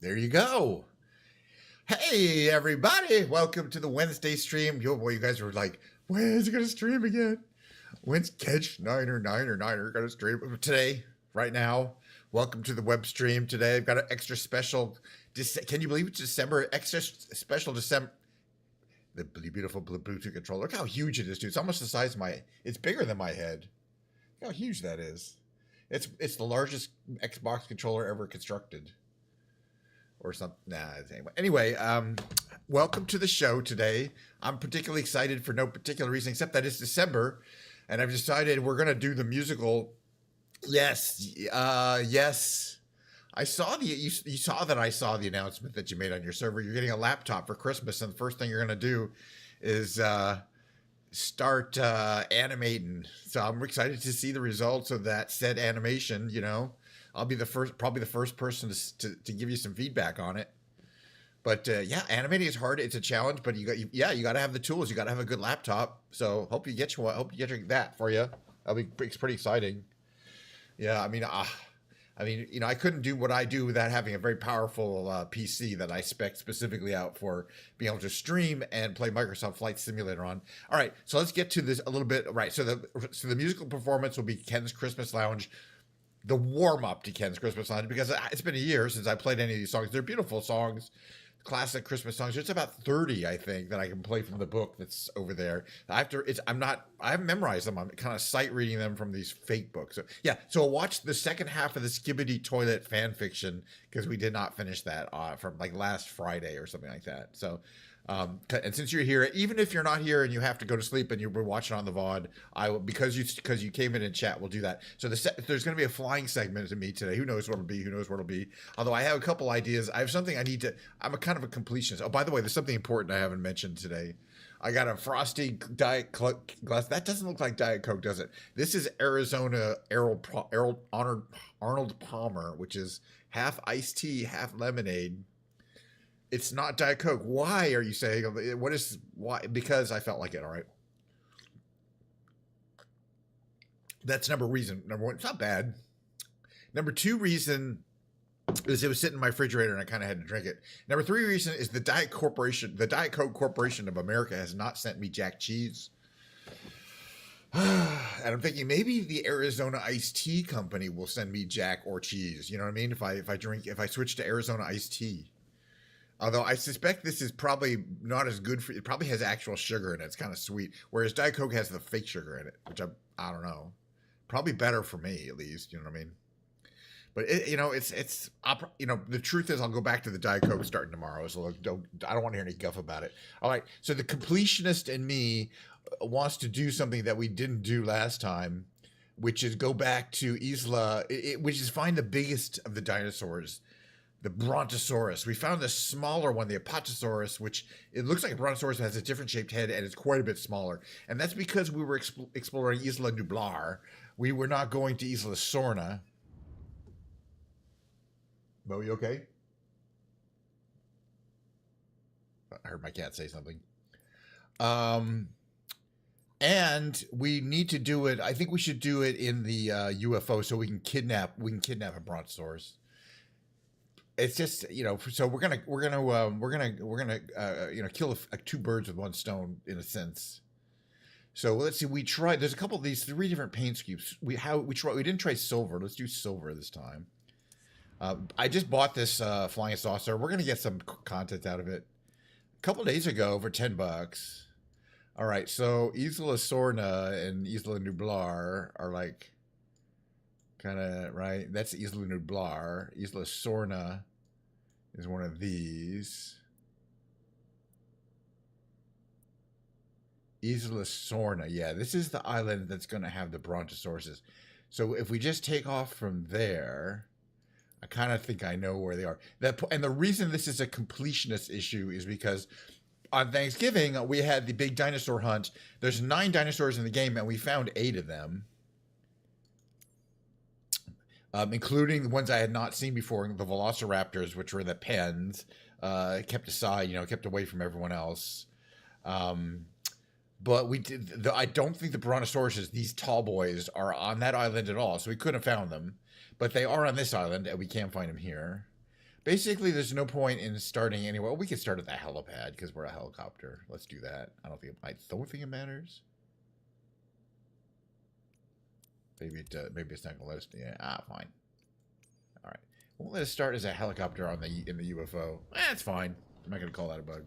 There you go. Hey, everybody. Welcome to the Wednesday stream. Yo, boy, you guys were like, when's it going to stream again? When's Catch Niner going to stream? Today, right now. Welcome to the web stream today. I've got an extra special. Can you believe it's December? Extra special December. The beautiful Bluetooth controller. Look how huge it is, dude. It's almost the size of it's bigger than my head. Look how huge that is. It's the largest Xbox controller ever constructed. Or something. Anyway, welcome to the show today. I'm particularly excited for no particular reason except that it's December, and I've decided we're gonna do the musical. Yes. I saw you saw that I saw the announcement that you made on your server. You're getting a laptop for Christmas, and the first thing you're gonna do is start animating. So I'm excited to see the results of that said animation. You know. I'll be probably the first person to give you some feedback on it. But yeah, animating is hard. It's a challenge, but you got to have the tools. You got to have a good laptop. So hope you get one. Hope you get that for you. It's pretty exciting. Yeah, I mean, I couldn't do what I do without having a very powerful PC that I spec specifically out for being able to stream and play Microsoft Flight Simulator on. All right, so let's get to this a little bit. Right, so the musical performance will be Ken's Christmas Lounge. The warm-up to Ken's Christmas Lounge, because it's been a year since I played any of these songs. They're beautiful songs, classic Christmas songs. There's about 30, I think, that I can play from the book that's over there. I haven't memorized them. I'm kind of sight reading them from these fake books. So yeah, so we'll watch the second half of the Skibbity Toilet fan fiction, because we did not finish that from like last Friday or something like that. So and since you're here, even if you're not here and you have to go to sleep and you're watching on the VOD, I will, because you came in chat, we'll do that. So there's going to be a flying segment to me today. Who knows what it'll be? Who knows what it'll be? Although I have a couple ideas. I have something I need to. I'm a kind of a completionist. Oh, by the way, there's something important I haven't mentioned today. I got a frosty Diet Coke glass. That doesn't look like Diet Coke, does it? This is Arizona Arnold Palmer, which is half iced tea, half lemonade. It's not Diet Coke. Why are you saying? Why? Because I felt like it. All right. That's reason. Number one, it's not bad. Number two reason is it was sitting in my refrigerator and I kind of had to drink it. Number three reason is the Diet Coke Corporation of America has not sent me Jack Cheese. And I'm thinking maybe the Arizona Iced Tea Company will send me Jack or cheese. You know what I mean? If I switch to Arizona Iced Tea. Although I suspect this is probably not as good for it. Probably has actual sugar in it. It's kind of sweet. Whereas Diet Coke has the fake sugar in it, which I don't know. Probably better for me, at least. You know what I mean? But the truth is, I'll go back to the Diet Coke starting tomorrow. So I don't want to hear any guff about it. All right. So the completionist in me wants to do something that we didn't do last time, which is go back to Isla, which is find the biggest of the dinosaurs. The Brontosaurus. We found the smaller one, the Apatosaurus, which it looks like a Brontosaurus has a different shaped head and it's quite a bit smaller. And that's because we were exploring Isla Nublar. We were not going to Isla Sorna. Bo, you okay? I heard my cat say something. And we need to do it. I think we should do it in the UFO so we can kidnap a Brontosaurus. It's just, so we're gonna kill two birds with one stone in a sense. So let's see. We tried. There's a couple of these 3 different paint schemes. We didn't try silver. Let's do silver this time. I just bought this flying saucer. We're gonna get some content out of it. A couple days ago for $10. All right. So Isla Sorna and Isla Nublar are like. Kind of, right? That's Isla Nublar. Isla Sorna is one of these. Isla Sorna. Yeah, this is the island that's going to have the Brontosauruses. So if we just take off from there, I kind of think I know where they are. And the reason this is a completionist issue is because on Thanksgiving, we had the big dinosaur hunt. There's 9 dinosaurs in the game, and we found 8 of them. Including the ones I had not seen before, the velociraptors, which were in the pens, kept aside, kept away from everyone else. But I don't think the Brontosauruses, these tall boys, are on that island at all, so we couldn't have found them. But they are on this island, and we can't find them here. Basically, there's no point in starting anywhere. Well, we can start at the helipad because we're a helicopter. Let's do that. I don't think it matters. Maybe maybe it's not gonna let us. Yeah, fine. All right. Won't let us start as a helicopter on in the UFO. That's fine. I'm not gonna call that a bug.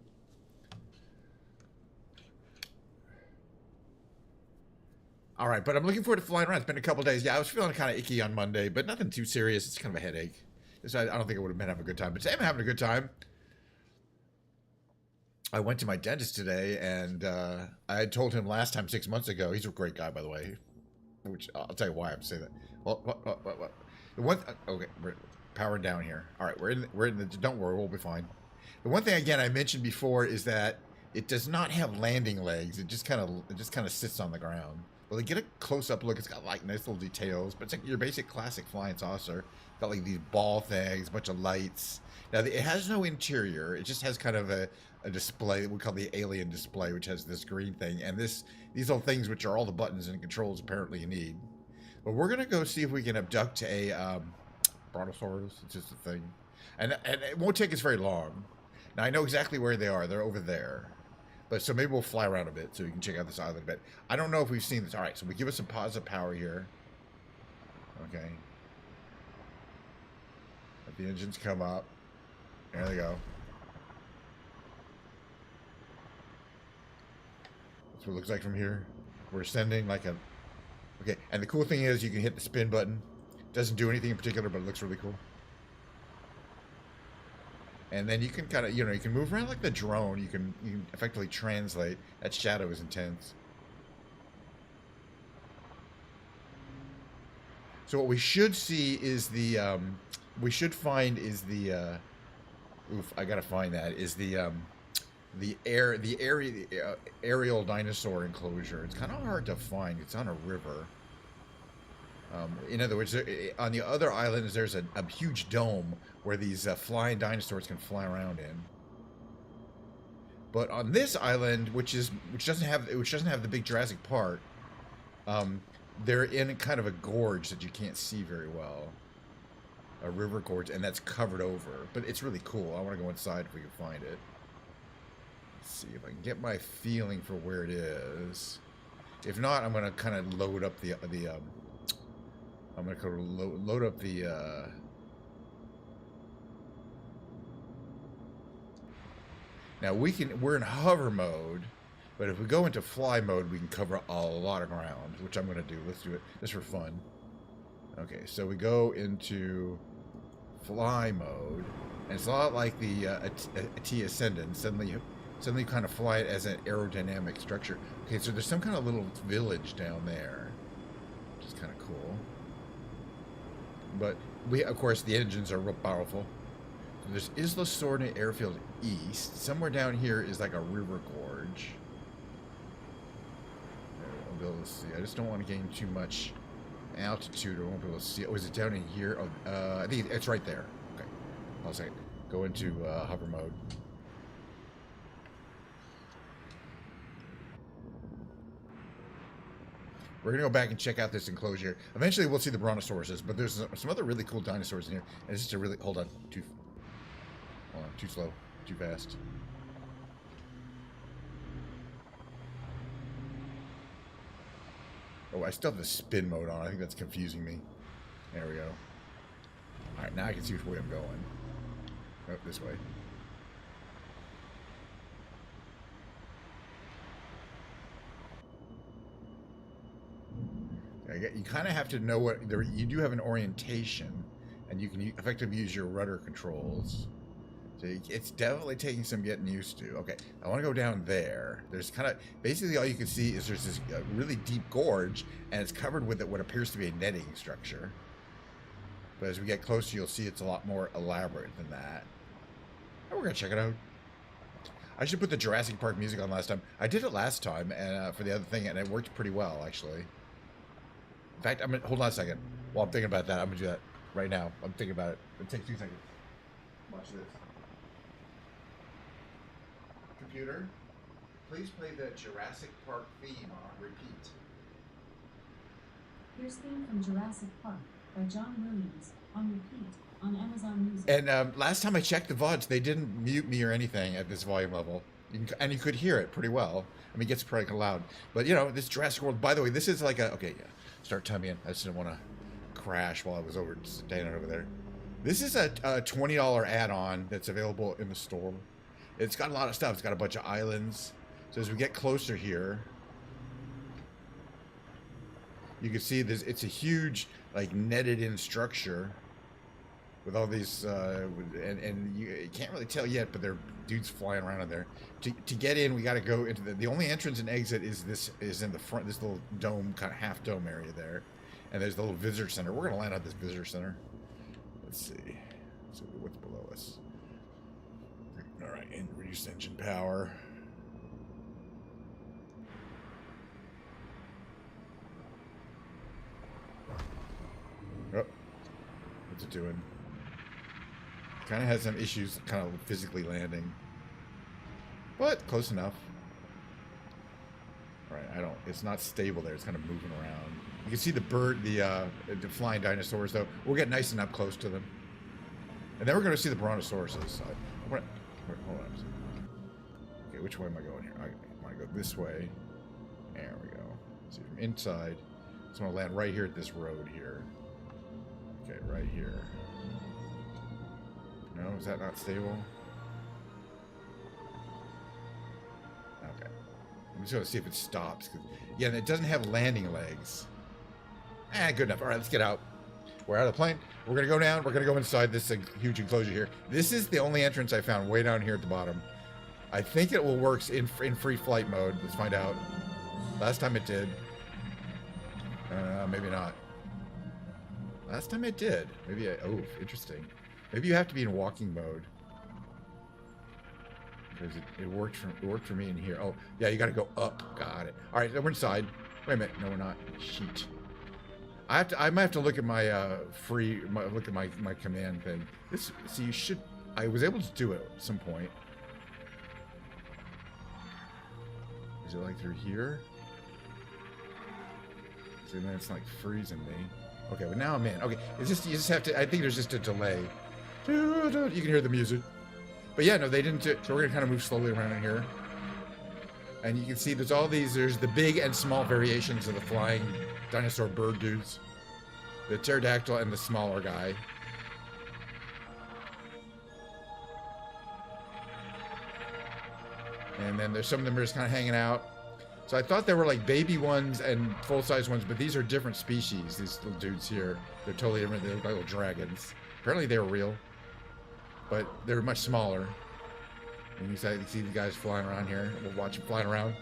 All right, but I'm looking forward to flying around. It's been a couple days. Yeah, I was feeling kind of icky on Monday, but nothing too serious. It's kind of a headache. So I don't think I would have been having a good time. But today I'm having a good time. I went to my dentist today, and I had told him last time 6 months ago. He's a great guy, by the way. Which I'll tell you why I'm saying that. Well, what? The one. Okay, we're powering down here. All right, we're in the. Don't worry, we'll be fine. The one thing again I mentioned before is that it does not have landing legs. It just kind of sits on the ground. Well, they get a close-up look. It's got like nice little details, but it's like your basic classic flying saucer. Got like these ball things, a bunch of lights. Now it has no interior. It just has kind of a display that we call the alien display, which has this green thing and these little things, which are all the buttons and controls apparently you need. But we're gonna go see if we can abduct a brontosaurus. It's just a thing, and it won't take us very long. Now I know exactly where they are. They're over there. But so maybe we'll fly around a bit so you can check out this island a bit. I don't know if we've seen this. All right, so we give us some positive power here. Okay. Let the engines come up. There they go. That's what it looks like from here. We're ascending like a... Okay, and the cool thing is you can hit the spin button. Doesn't do anything in particular, but it looks really cool. And then you can kind of, you can move around like the drone. You can effectively translate. That shadow is intense. So what we should see is the, oof, I gotta find that, is the aerial dinosaur enclosure. It's kind of hard to find. It's on a river. In other words, on the other islands, there's a huge dome where these flying dinosaurs can fly around in. But on this island, which doesn't have the big Jurassic Park, they're in kind of a gorge that you can't see very well, a river gorge, and that's covered over. But it's really cool. I want to go inside if we can find it. Let's see if I can get my feeling for where it is. If not, I'm gonna kind of load up the I'm gonna go load up the now we're in hover mode, but if we go into fly mode, we can cover a lot of ground, which I'm gonna do. Let's do it just for fun. Okay, so we go into fly mode, and it's a lot like the a T Ascendant. Suddenly you kind of fly it as an aerodynamic structure. Okay, so there's some kind of little village down there, which is kind of cool. But of course, the engines are real powerful. There's Isla Sorna Airfield East. Somewhere down here is like a river gorge. I'll be able to see. I just don't want to gain too much altitude, or I won't be able to see it. Oh, is it down in here? Oh, I think it's right there. Okay. I'll say go into hover mode. We're going to go back and check out this enclosure. Eventually, we'll see the brontosauruses, but there's some other really cool dinosaurs in here. And it's just a really... Hold on. Too slow. Too fast. Oh, I still have the spin mode on. I think that's confusing me. There we go. All right, now I can see which way I'm going. Oh, this way. You kind of have to know what you do have an orientation, and you can effectively use your rudder controls. So it's definitely taking some getting used to. Okay, I want to go down there. There's kind of basically all you can see is there's this really deep gorge, and it's covered with what appears to be a netting structure. But as we get closer, you'll see it's a lot more elaborate than that. And we're gonna check it out. I should put the Jurassic Park music on last time. I did it last time, and for the other thing, and it worked pretty well actually. In fact, hold on a second. While I'm thinking about that, I'm gonna do that right now. I'm thinking about it. It'll take 2 seconds. Watch this. Computer, please play the Jurassic Park theme on repeat. Here's theme from Jurassic Park by John Williams on repeat on Amazon Music. And last time I checked the VODs, they didn't mute me or anything at this volume level. And you could hear it pretty well. I mean, it gets pretty loud. But, you know, this Jurassic World, by the way, this is like a... Okay, yeah. Start timing in. I just didn't want to crash while I was standing over there. This is a $20 add-on that's available in the store. It's got a lot of stuff. It's got a bunch of islands. So as we get closer here, you can see this. It's a huge, like, netted-in structure with all these, and you can't really tell yet, but there are dudes flying around in there. To get in, we got to go into the only entrance and exit is in the front, this little dome, kind of half dome area there, and there's the little visitor center. We're gonna land at this visitor center. Let's see. So what's below us? All right, and reduce engine power. Oh, what's it doing? Kind of has some issues, kind of physically landing, but close enough. All right, it's not stable there. It's kind of moving around. You can see the flying dinosaurs, though. We'll get nice and up close to them. And then we're going to see the brontosauruses. So hold on. Okay, which way am I going here? I want to go this way. There we go. See, from inside. So I'm going to land right here at this road here. Okay, right here. No, is that not stable? Okay. I'm just going to see if it stops. Yeah, and it doesn't have landing legs. Good enough. All right, let's get out. We're out of the plane. We're going to go down. We're going to go inside this huge enclosure here. This is the only entrance I found way down here at the bottom. I think it will work in free flight mode. Let's find out. Last time it did. Maybe not. Last time it did. Maybe oh, interesting. Maybe you have to be in walking mode. Because it worked for me in here. Oh, yeah, you got to go up. Got it. All right, we're inside. Wait a minute. No, we're not. Sheet. I might have to look at my look at my command thing. I was able to do it at some point. Is it like through here? So then it's like freezing me. Okay, but now I'm in. Okay, you just have to. I think there's just a delay. You can hear the music. But yeah, no, they didn't. So we're gonna kind of move slowly around in here. And you can see there's the big and small variations of the flying dinosaur bird dudes. The pterodactyl and the smaller guy. And then there's some of them are just kind of hanging out. So I thought there were like baby ones and full-size ones, but these are different species, these little dudes here. They're totally different. They look like little dragons. Apparently they were real, but they're much smaller. And you see the guys flying around here. We'll watch them flying around.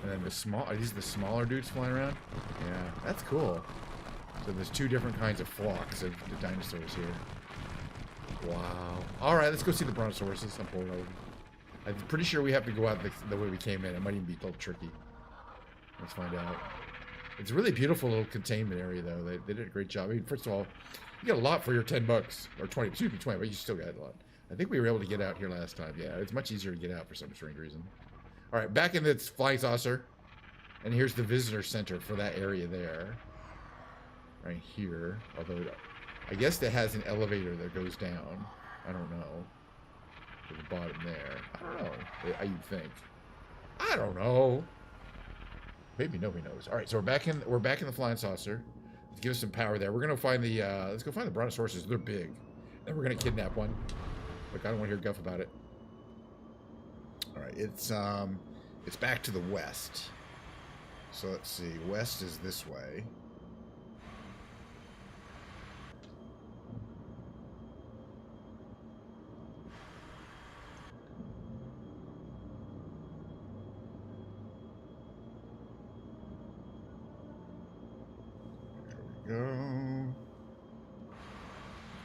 And then are these the smaller dudes flying around? Yeah, that's cool. So there's two different kinds of flocks of the dinosaurs here. Wow. All right, let's go see the brontosauruses. I'm pulling over. I'm pretty sure we have to go out the way we came in. It might even be a little tricky. Let's find out. It's a really beautiful little containment area, though. They did a great job. I mean, first of all, you get a lot for your 10 bucks. Or 20. Excuse me, 20, but you still got a lot. I think we were able to get out here last time. Yeah, it's much easier to get out for some strange reason. All right, back in the flying saucer. And here's the visitor center for that area there. Right here. Although, I guess it has an elevator that goes down. I don't know. To the bottom there. I don't know. You'd think. I don't know. Maybe nobody knows. All right, so we're back in the flying saucer. Let's give us some power there. We're gonna find the let's go find the brontosauruses. They're big. Then we're gonna kidnap one. Look, I don't want to hear guff about it. All right, it's back to the west. So let's see. West is this way. Go.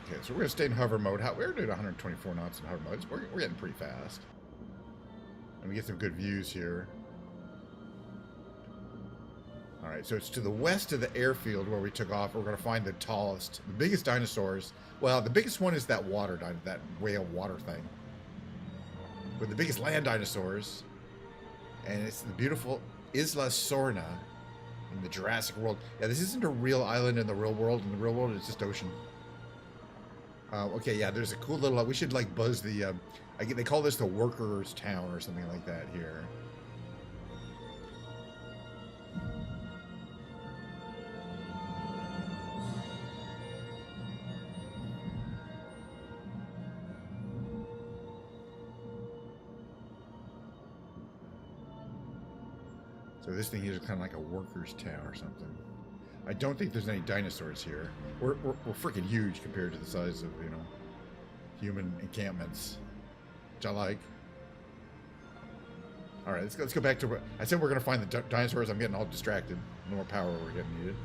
Okay, so we're gonna stay in hover mode. We're doing 124 knots in hover mode. We're getting pretty fast, and we get some good views here. All right, so it's to the west of the airfield where we took off. We're gonna find the biggest dinosaurs. Well, the biggest one is that that whale water thing. But the biggest land dinosaurs And it's the beautiful Isla Sorna in the Jurassic world. Yeah, this isn't a real island in the real world. In the real world, it's just ocean. Okay, yeah, there's a cool little... we should, like, buzz the... they call this the Workers' Town or something like that here. So this thing here is kind of like a workers' town or something. I don't think there's any dinosaurs here. We're freaking huge compared to the size of, you know, human encampments, which I like. All right, let's go back to... I said we're going to find the dinosaurs. I'm getting all distracted. No more power we're getting needed.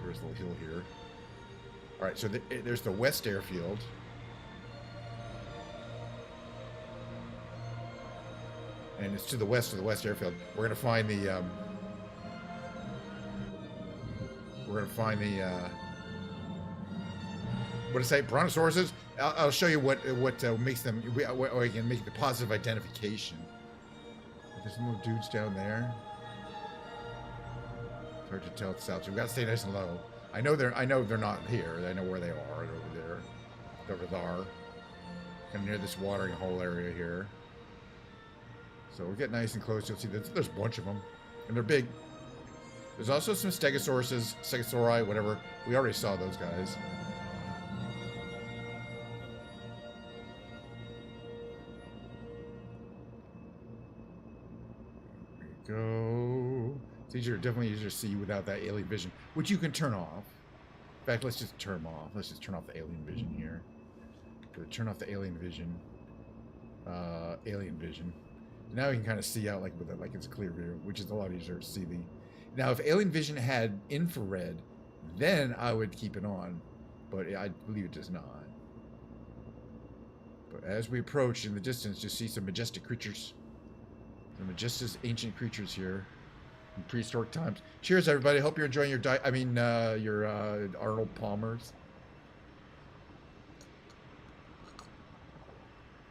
There's a little hill here. All right, so there's the West Airfield. And it's to the west of the West Airfield. We're going to find the... what did I say? Brontosauruses? I'll show you what makes them... What we can make the positive identification. There's some more dudes down there. It's hard to tell it's south. So we've got to stay nice and low. I know they're not here. I know where they are. Over there. Over there. Kind of near this watering hole area here. So we'll get nice and close. You'll see there's a bunch of them. And they're big. There's also some Stegosauri, whatever. We already saw those guys. There we go. It's definitely easier to see without that alien vision, which you can turn off. In fact, let's just turn them off. Let's just turn off the alien vision here. Turn off the alien vision. Alien vision. Now you can kind of see out like it's a clear view, which is a lot easier to see the... Now, if alien vision had infrared, then I would keep it on, but I believe it does not. But as we approach in the distance, you see some majestic creatures. Some majestic ancient creatures here in prehistoric times. Cheers, everybody. Hope you're enjoying your Arnold Palmers.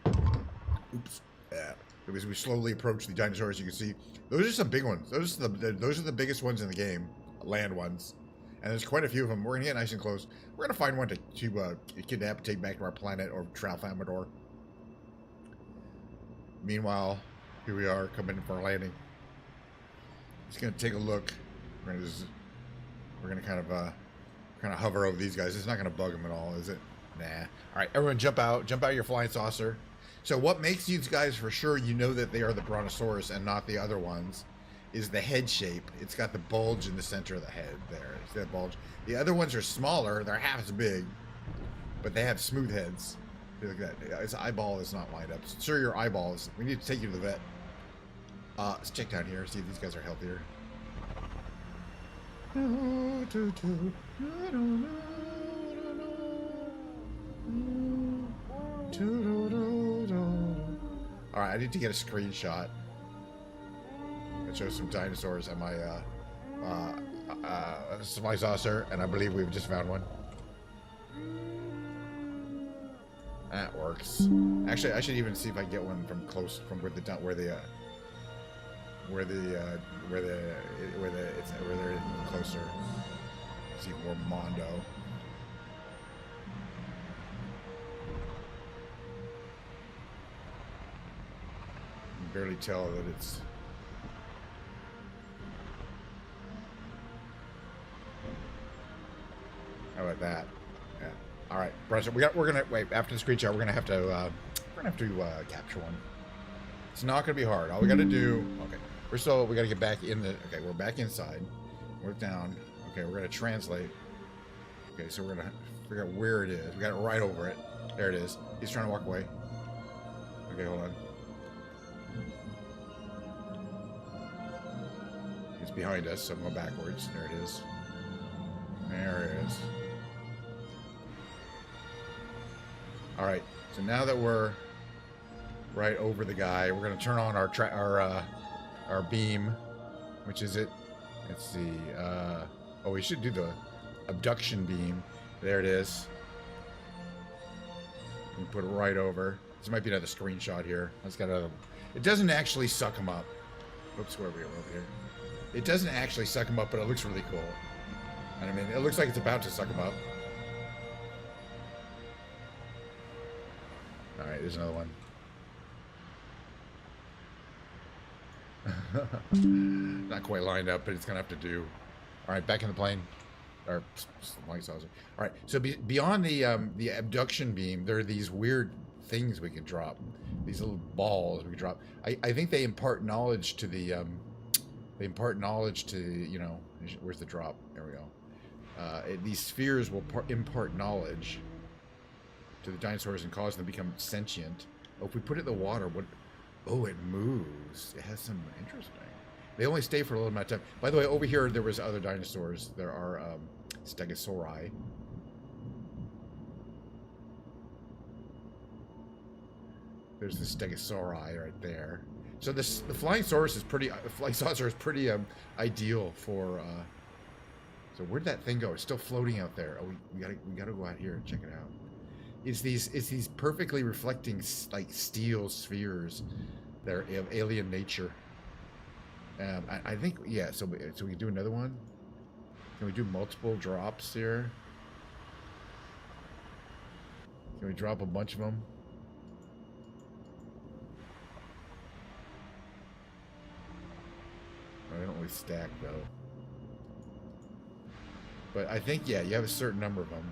Oops. Yeah. As we slowly approach the dinosaurs, you can see those are some big ones. Those are the biggest ones in the game, land ones, and there's quite a few of them. We're gonna get nice and close. We're gonna find one to kidnap and take back to our planet or Tralfamador. Meanwhile, here we are coming in for our landing. Just gonna take a look. We're gonna kind of hover over these guys. It's not gonna bug them at all, is it? Nah. All right, everyone, jump out your flying saucer. So what makes these guys for sure you know that they are the Brontosaurus and not the other ones is the head shape. It's got the bulge in the center of the head there. See that bulge? The other ones are smaller. They're half as big, but they have smooth heads. Look at that. His eyeball is not lined up. Sir, your eyeballs. We need to take you to the vet. Let's check down here. See if these guys are healthier. Alright, I need to get a screenshot that shows some dinosaurs at my supply saucer, and I believe we've just found one. That works. Actually, I should even see if I can get one from close, from where they're closer. See more Mondo. Barely tell that it's... How about that? Yeah. All right, Bryce. We're gonna wait after the screenshot. We're gonna have to capture one. It's not gonna be hard. All we gotta do. Okay. First of all, we gotta get back in the. Okay, we're back inside. We're down. Okay, we're gonna translate. Okay, so we're gonna figure out where it is. We got it right over it. There it is. He's trying to walk away. Okay, hold on. It's behind us, so I'm going backwards. There it is. There it is. Alright, so now that we're right over the guy, we're going to turn on our beam, which is it. Let's see. Oh, we should do the abduction beam. There it is. You put it right over. This might be another screenshot here. Let's get another. It doesn't actually suck them up. Oops, where are we over here? It doesn't actually suck them up, but it looks really cool. And I mean, it looks like it's about to suck them up. All right, there's another one. Not quite lined up, but it's gonna have to do. All right, back in the plane, or flying saucer. All right, so beyond the abduction beam, there are these weird things we can drop. These little balls we can drop. I think they impart knowledge to the you know, where's the drop? There we go. These spheres will impart knowledge to the dinosaurs and cause them to become sentient. Oh, if we put it in the water, what? Oh, it moves. It has some interesting. They only stay for a little amount of time. By the way, over here there was other dinosaurs. There are stegosauri. There's the stegosauri right there. So the flying saucer is pretty. Flying saucer is pretty ideal for. So where'd that thing go? It's still floating out there. Oh, we gotta go out here and check it out. It's these perfectly reflecting like steel spheres. They're of alien nature. I think yeah. So we can do another one. Can we do multiple drops here? Can we drop a bunch of them? Oh, they don't really stack though. But I think yeah, you have a certain number of them.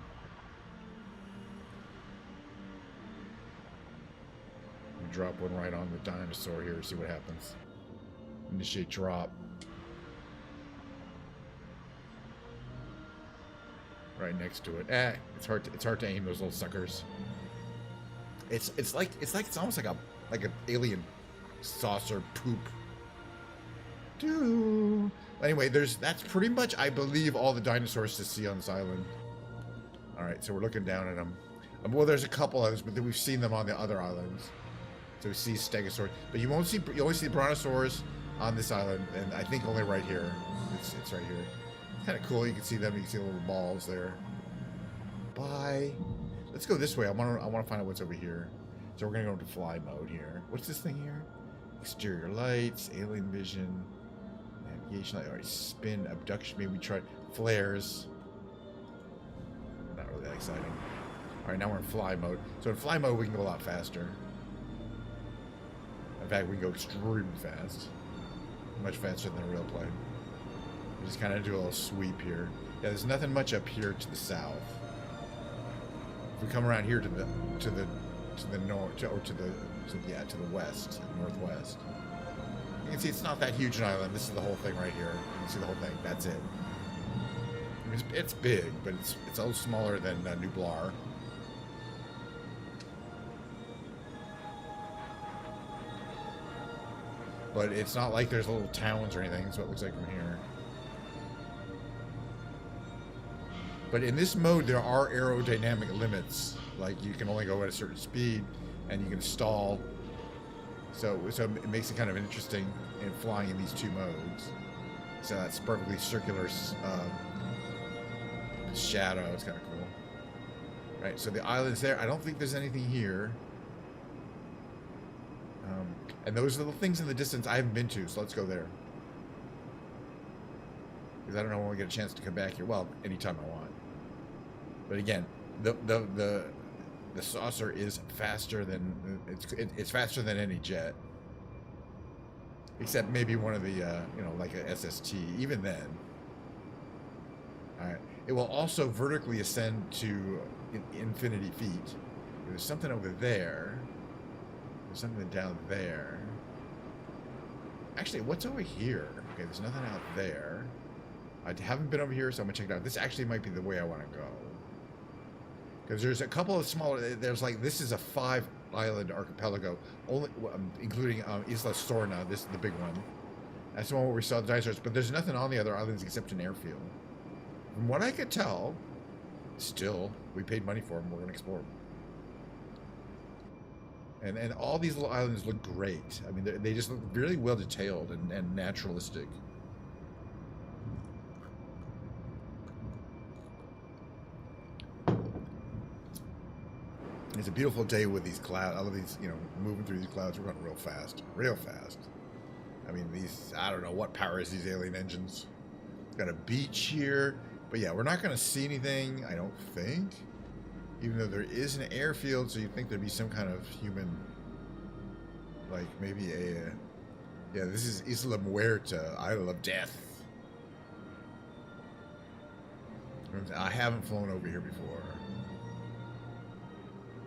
Drop one right on the dinosaur here, see what happens. Initiate drop. Right next to it. It's hard to aim those little suckers. It's almost like an alien saucer poop. Anyway, that's pretty much I believe all the dinosaurs to see on this island. All right, so we're looking down at them. Well, there's a couple others, but we've seen them on the other islands. So we see stegosaurs, but you only see brontosaurs on this island, and I think only right here. It's right here. Kind of cool. You can see them. You can see the little balls there. Bye. Let's go this way. I want to find out what's over here. So we're gonna go into fly mode here. What's this thing here? Exterior lights, alien vision, navigation light. All right, spin, abduction. Maybe we try flares. Not really that exciting. All right, now we're in fly mode. So in fly mode, we can go a lot faster. In fact, we can go extremely fast. Much faster than a real plane. We just kind of do a little sweep here. Yeah, there's nothing much up here to the south. If we come around here to the north, or to the west, northwest. You can see it's not that huge an island. This is the whole thing right here. You can see the whole thing. That's it. I mean, it's big, but it's a little smaller than Nublar. But it's not like there's little towns or anything. That's what it looks like from here. But in this mode, there are aerodynamic limits. Like you can only go at a certain speed, and you can stall. So it makes it kind of interesting in flying in these two modes. So that's perfectly circular shadow. It's kind of cool. Right. So the island's there. I don't think there's anything here. And those are the things in the distance I haven't been to, so let's go there. Because I don't know when we get a chance to come back here. Well, anytime I want. But again, the saucer is faster than it's faster than any jet, except maybe one of the like a SST. Even then, all right. It will also vertically ascend to infinity feet. There's something over there. Something down there. Actually, what's over here? Okay, there's nothing out there. I haven't been over here, so I'm gonna check it out. This actually might be the way I want to go. Because there's a couple of smaller. There's like this is a 5-island archipelago, only including Isla Sorna. This is the big one. That's the one where we saw the dinosaurs. But there's nothing on the other islands except an airfield. From what I could tell, still we paid money for them. We're gonna explore them. And all these little islands look great. I mean, they just look really well detailed and naturalistic. It's a beautiful day with these clouds. I love these, moving through these clouds. We're going real fast, real fast. I mean, I don't know what powers these alien engines. Got a beach here. But yeah, we're not going to see anything, I don't think. Even though there is an airfield, so you'd think there'd be some kind of human, like maybe a... yeah, this is Isla Muerta, Isle of Death. I haven't flown over here before.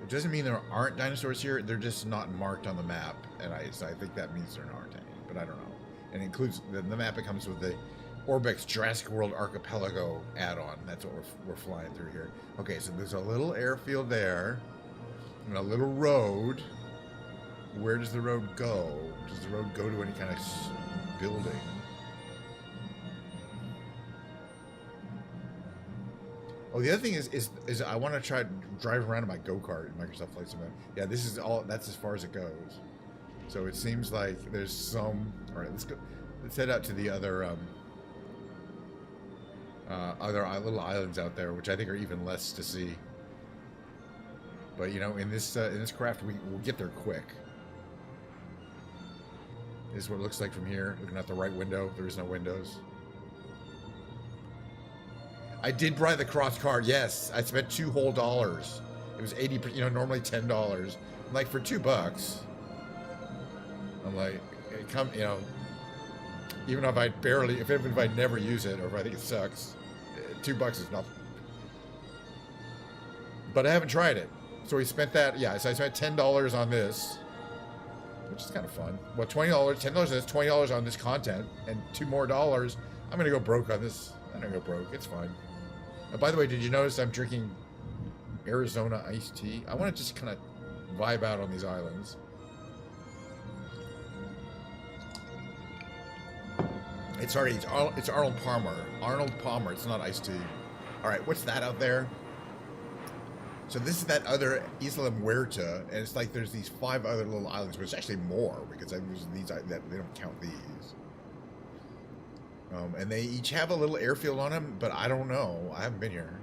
It doesn't mean there aren't dinosaurs here. They're just not marked on the map, and so I think that means there aren't any. But I don't know. And it includes the map. It comes with the Orbex Jurassic World Archipelago add-on. That's what we're flying through here. Okay, so there's a little airfield there, and a little road. Where does the road go? Does the road go to any kind of building? Oh, the other thing is I want to try drive around in my go-kart in Microsoft Flight Simulator. Yeah, this is all. That's as far as it goes. So it seems like there's some. All right, let's go. Let's head out to the other little islands out there, which I think are even less to see. But you know, in this craft, we'll get there quick. This is what it looks like from here. Looking out the right window. There is no windows. I did buy the cross card. Yes, I spent $2 whole. It was 80. You know, normally $10. Like for $2. I'm like, it come. You know, even if if I never use it, or if I think it sucks, $2 is nothing. But I haven't tried it, so we spent that. Yeah, so I spent $10 on this, which is kind of fun. Well, $20, $10 on this, $20 on this content, and $2 more. I'm gonna go broke on this. I'm gonna go broke. It's fine. By the way, did you notice I'm drinking Arizona iced tea? I want to just kind of vibe out on these islands. It's Arnold Palmer. Arnold Palmer. It's not iced tea. All right, what's that out there? So this is that other Isla Muerta, and it's like there's these 5 other little islands, but it's actually more because I use these. They don't count these. And they each have a little airfield on them, but I don't know. I haven't been here.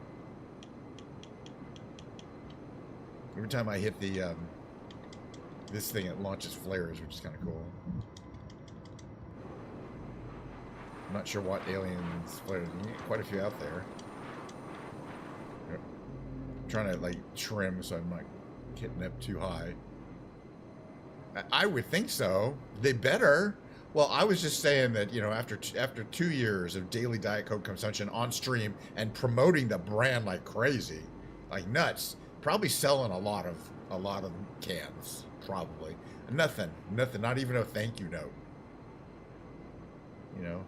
Every time I hit the this thing, it launches flares, which is kind of cool. I'm not sure what aliens flares. You get quite a few out there. I'm trying to like trim so I'm not getting up too high. I would think so. They better. Well, I was just saying that, you know, after 2 years of daily Diet Coke consumption on stream and promoting the brand like crazy, like nuts, probably selling a lot of cans, probably. Nothing, not even a thank you note. You know.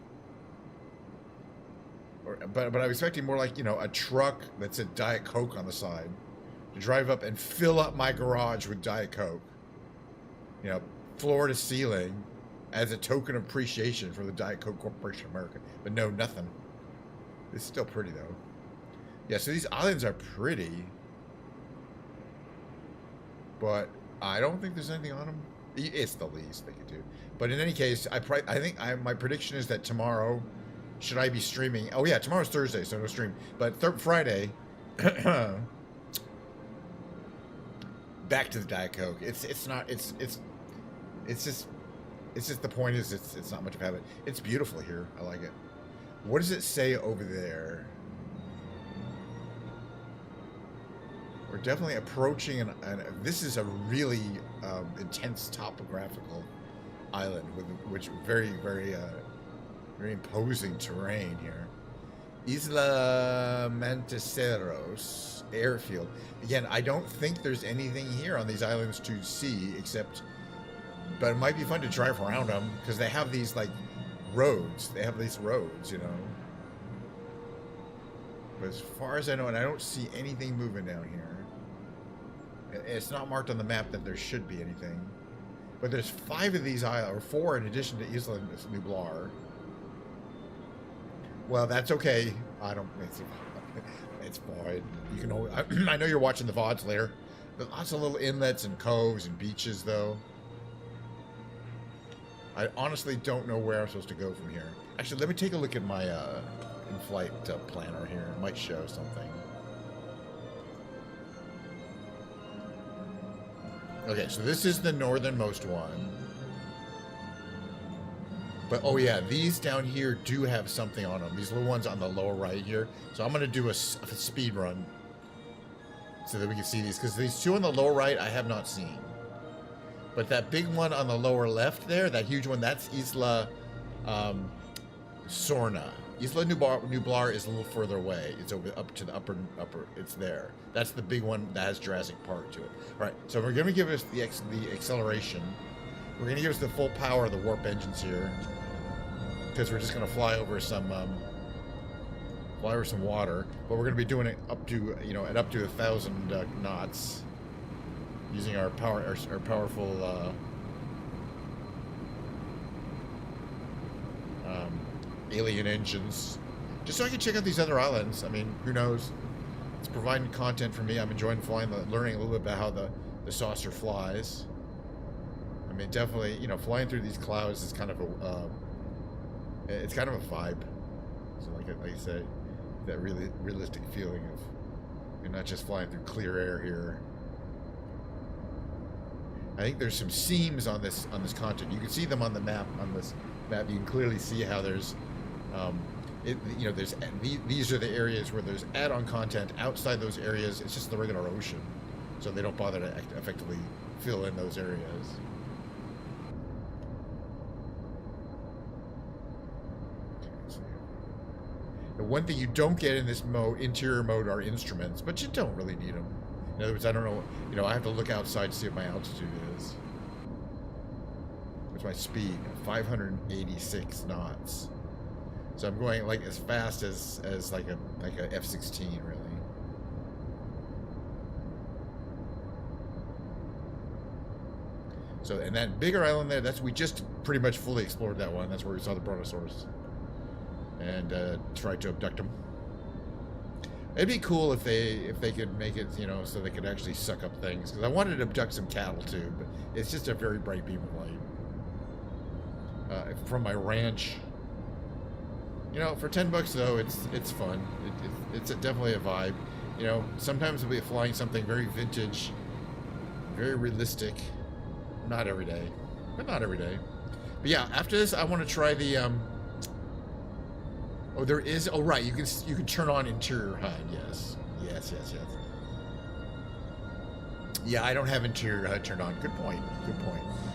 But I was expecting more like, you know, a truck that said Diet Coke on the side to drive up and fill up my garage with Diet Coke. You know, floor to ceiling. As a token of appreciation for the Diet Coke Corporation of America. But no, nothing. It's still pretty, though. Yeah, so these islands are pretty. But I don't think there's anything on them. It's the least they could do. But in any case, I think my prediction is that tomorrow, should I be streaming... Oh, yeah, tomorrow's Thursday, so no stream. But Friday... back to the Diet Coke. It's just the point is it's not much of a habit. It's beautiful here. I like it. What does it say over there? We're definitely approaching this is a really intense topographical island with which very imposing terrain here. Isla Manticeros airfield. Again, I don't think there's anything here on these islands to see except. But it might be fun to drive around them because they have these like roads. They have these roads, you know. But as far as I know, and I don't see anything moving down here. It's not marked on the map that there should be anything. But there's 5 of these islands, or 4 in addition to Isla Nublar. Well, that's okay. It's fine. You can always, I know you're watching the VODs later. There's lots of little inlets and coves and beaches, though. I honestly don't know where I'm supposed to go from here. Actually, let me take a look at my in-flight planner here. It might show something. Okay, so this is the northernmost one. But oh yeah, these down here do have something on them. These little ones on the lower right here. So I'm gonna do a speed run so that we can see these, because these two on the lower right I have not seen. But that big one on the lower left there, that huge one, that's Isla Sorna. Isla Nublar is a little further away. It's over up to the upper. It's there. That's the big one that has Jurassic Park to it. All right, so we're going to give us the acceleration. We're going to give us the full power of the warp engines here, because we're just going to fly over some water. But we're going to be doing it up to at up to 1,000 knots, using our powerful. Alien engines, just so I can check out these other islands. I mean, who knows? It's providing content for me. I'm enjoying flying, learning a little bit about how the saucer flies. I mean, definitely, flying through these clouds is kind of it's kind of a vibe. So like I say, that really realistic feeling of you're not just flying through clear air here. I think there's some seams on this content. You can see them on the map. On this map, you can clearly see how there's these are the areas where there's add-on content. Outside those areas, it's just the regular ocean, so they don't bother to effectively fill in those areas. The one thing you don't get in this interior mode, are instruments, but you don't really need them. In other words, I don't know, I have to look outside to see what my altitude is. What's my speed? 586 knots. So I'm going like as fast as like a F-16 really. So, and that bigger island there, we just pretty much fully explored that one. That's where we saw the brontosaurus and tried to abduct them. It'd be cool if they could make it, so they could actually suck up things. Because I wanted to abduct some cattle too, but it's just a very bright beam of light from my ranch. For $10 though, it's fun. It's definitely a vibe. Sometimes we'll be flying something very vintage, very realistic. Not every day, but not every day. But yeah, after this, I want to try the. Oh, there is. Oh, right. You can turn on interior HUD. Yes. Yeah, I don't have interior HUD turned on. Good point.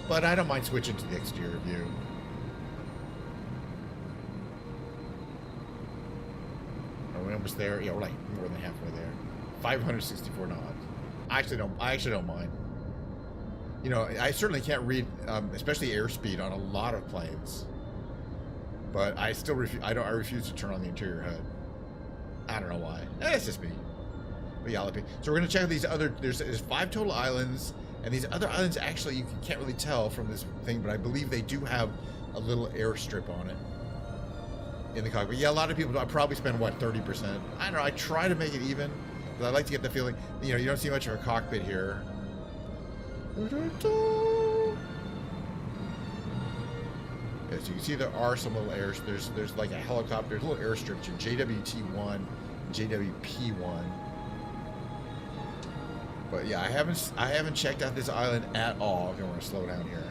But I don't mind switching to the exterior view. Are we almost there? Yeah, we're like more than halfway there. 564 knots. I actually don't mind. I certainly can't read, especially airspeed on a lot of planes. But I still I refuse to turn on the interior HUD. I don't know why. It's just me. But yeah, so we're gonna check out these other. There's 5 total islands, and these other islands actually you can't really tell from this thing, but I believe they do have a little airstrip on it in the cockpit. Yeah, a lot of people. I probably spend 30%. I don't know. I try to make it even, but I like to get the feeling. You don't see much of a cockpit here. As you can see, there are some little airs. There's like a helicopter. There's little airstrips here. JWT1, JWP1. But yeah, I haven't checked out this island at all. Okay, we're gonna slow down here.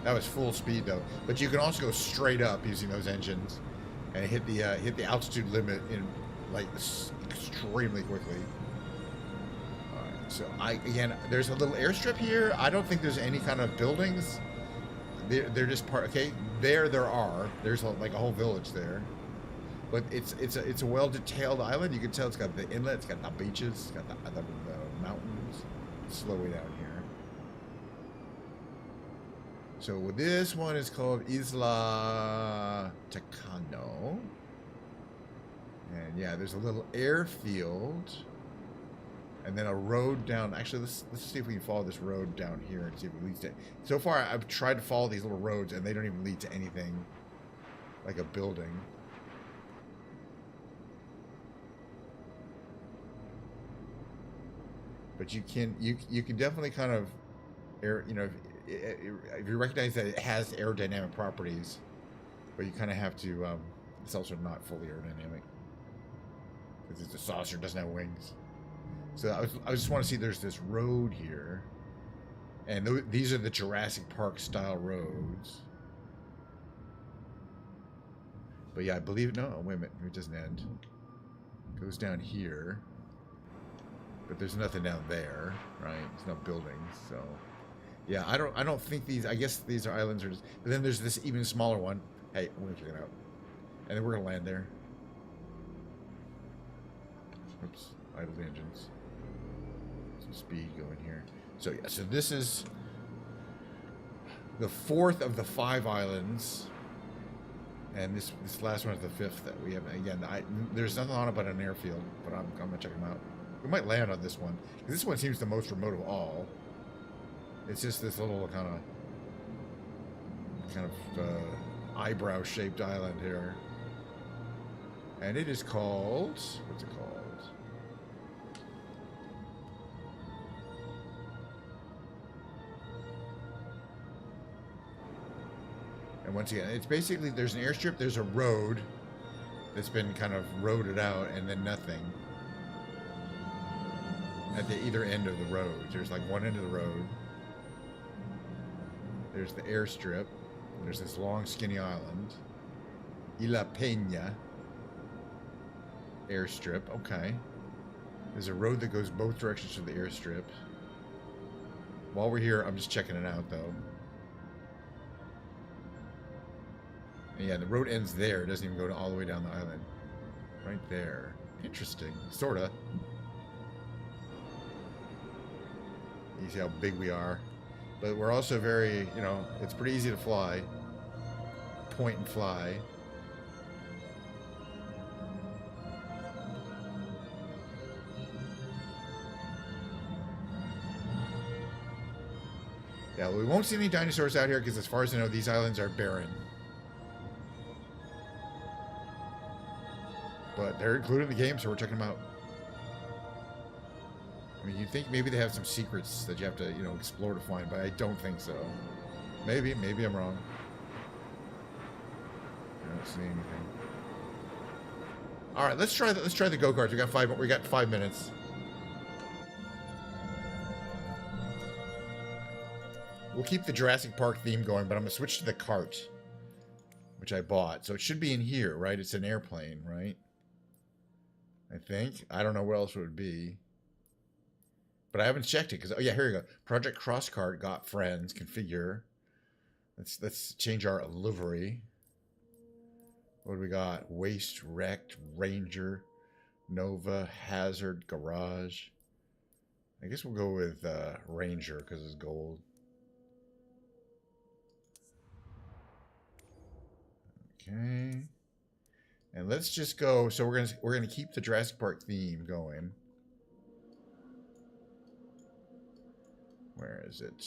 That was full speed though. But you can also go straight up using those engines and hit the altitude limit in like extremely quickly. So again, there's a little airstrip here. I don't think there's any kind of buildings. They're just part. Okay, there's like a whole village there, but it's a well detailed island. You can tell it's got the inlet, it's got the beaches, it's got the mountains. Slow way down here. So this one is called Isla Tacano, and yeah, there's a little airfield. And then a road down. Actually, let's see if we can follow this road down here and see if it leads to. So far, I've tried to follow these little roads, and they don't even lead to anything like a building. But you can definitely kind of if you recognize that it has aerodynamic properties, but you kind of have to. It's also not fully aerodynamic because it's a saucer, doesn't have wings. So I just want to see. There's this road here. And these are the Jurassic Park style roads. But yeah, I believe, no, wait a minute, it doesn't end. It goes down here. But there's nothing down there, right? There's no buildings, so. Yeah, I don't think these, I guess these are islands or just, but then there's this even smaller one. Hey, we're gonna check it out. And then we're gonna land there. Oops, idle engines. Some speed going here. So yeah, so this is the 4th of the 5 islands. And this last one is the 5th that we have. Again, there's nothing on it but an airfield, but I'm gonna check them out. We might land on this one. This one seems the most remote of all. It's just this little kind of eyebrow-shaped island here. And it is called, what's it called? And once again, it's basically, there's an airstrip, there's a road that's been kind of roaded out, and then nothing. At the either end of the road. There's like one end of the road. There's the airstrip. There's this long, skinny island. Isla Peña. Airstrip. Okay. There's a road that goes both directions to the airstrip. While we're here, I'm just checking it out, though. And yeah, the road ends there. It doesn't even go all the way down the island. Right there. Interesting. Sorta. You see how big we are. But we're also very, you know, it's pretty easy to fly. Point and fly. Yeah, we won't see any dinosaurs out here because as far as I know, these islands are barren. But they're included in the game, so we're checking them out. I mean, you'd think maybe they have some secrets that you have to, you know, explore to find, but I don't think so. Maybe I'm wrong. I don't see anything. All right, let's try the go-karts. We got 5 minutes. We'll keep the Jurassic Park theme going, but I'm gonna switch to the cart, which I bought. So it should be in here, right? It's an airplane, right? I think. I don't know where else it would be. But I haven't checked it because, oh yeah, here you go. Project Crosscart, got friends, configure. Let's change our livery. What do we got? Waste, Wrecked, Ranger, Nova, Hazard, Garage. I guess we'll go with Ranger because it's gold. Okay. And let's just go. So we're gonna keep the Jurassic Park theme going. Where is it?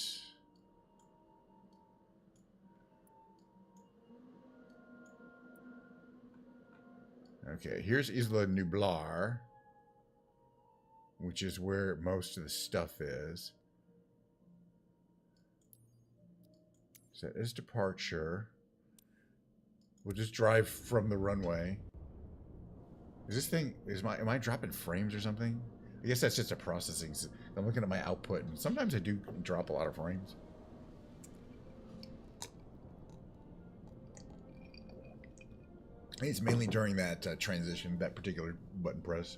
Okay, here's Isla Nublar, which is where most of the stuff is. So that is departure. We'll just drive from the runway. Is this thing, am I dropping frames or something? I guess that's just a processing. I'm looking at my output, and sometimes I do drop a lot of frames. I think it's mainly during that transition, that particular button press.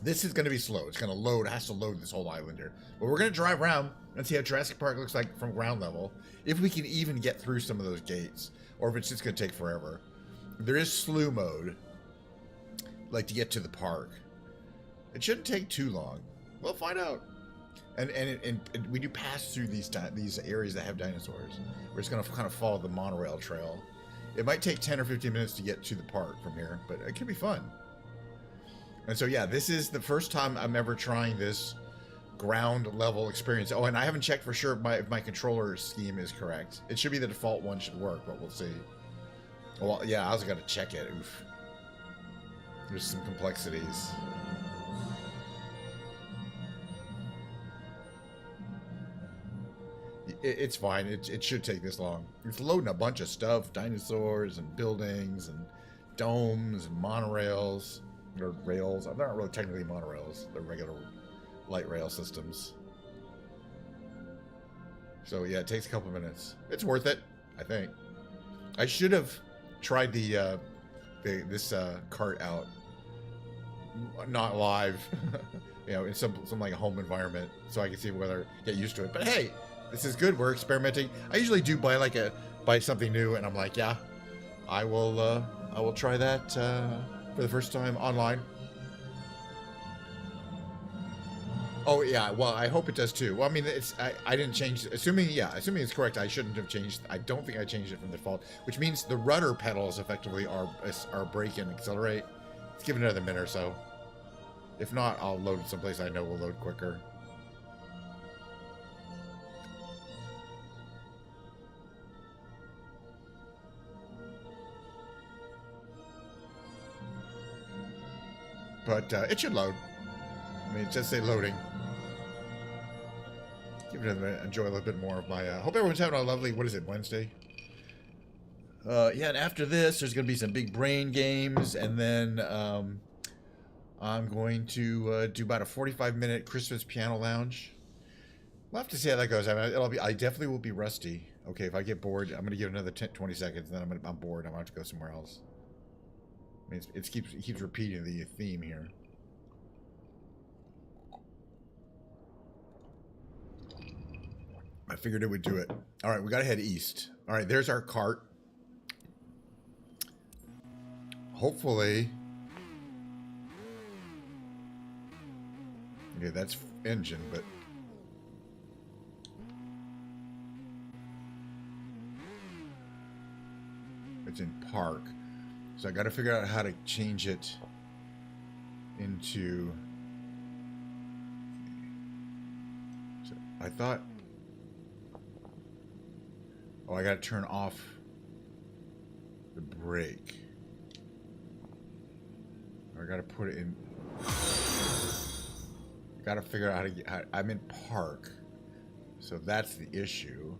This is going to be slow. It's going to load. It has to load this whole island here. But we're going to drive around and see how Jurassic Park looks like from ground level. If we can even get through some of those gates, or if it's just going to take forever. There is slew mode, like to get to the park. It shouldn't take too long. We'll find out. And we do pass through these areas that have dinosaurs. We're just going to kind of follow the monorail trail. It might take 10 or 15 minutes to get to the park from here, but it can be fun. And so, yeah, this is the first time I'm ever trying this ground level experience. Oh, and I haven't checked for sure if my controller scheme is correct. It should be the default one should work, but we'll see. Well, yeah, I also got to check it. Oof. There's some complexities. It's fine. It should take this long. It's loading a bunch of stuff. Dinosaurs and buildings and domes and monorails. Or rails. They're not really technically monorails. They're regular light rail systems. So yeah, it takes a couple minutes. It's worth it, I think. I should have tried this cart out, not live, you know, in some like home environment, so I can see whether get used to it. But hey, this is good. We're experimenting. I usually do buy something new, and I'm like, yeah, I will try that for the first time online. Oh yeah, well I hope it does too. Well, I mean, I didn't change. Assuming it's correct, I shouldn't have changed. I don't think I changed it from default, which means the rudder pedals effectively are brake and accelerate. Let's give it another minute or so. If not, I'll load it someplace I know will load quicker. But it should load. I mean, just say loading. Give it a minute. Enjoy a little bit more of my. Hope everyone's having a lovely. What is it? Wednesday. Yeah, and after this, there's going to be some big brain games, and then I'm going to do about a 45-minute Christmas piano lounge. We'll have to see how that goes. I mean, I definitely will be rusty. Okay, if I get bored, I'm going to give it another 20 seconds, and then I'm bored. I'm going to have to go somewhere else. I mean, it keeps repeating the theme here. I figured it would do it. All right, we got to head east. All right, there's our cart. Hopefully. Okay, that's engine, but it's in park. So I got to figure out how to change it into. So I thought. Oh, I got to turn off the brake. Or I got to put it in. I got to figure out how to get. I'm in park, so that's the issue.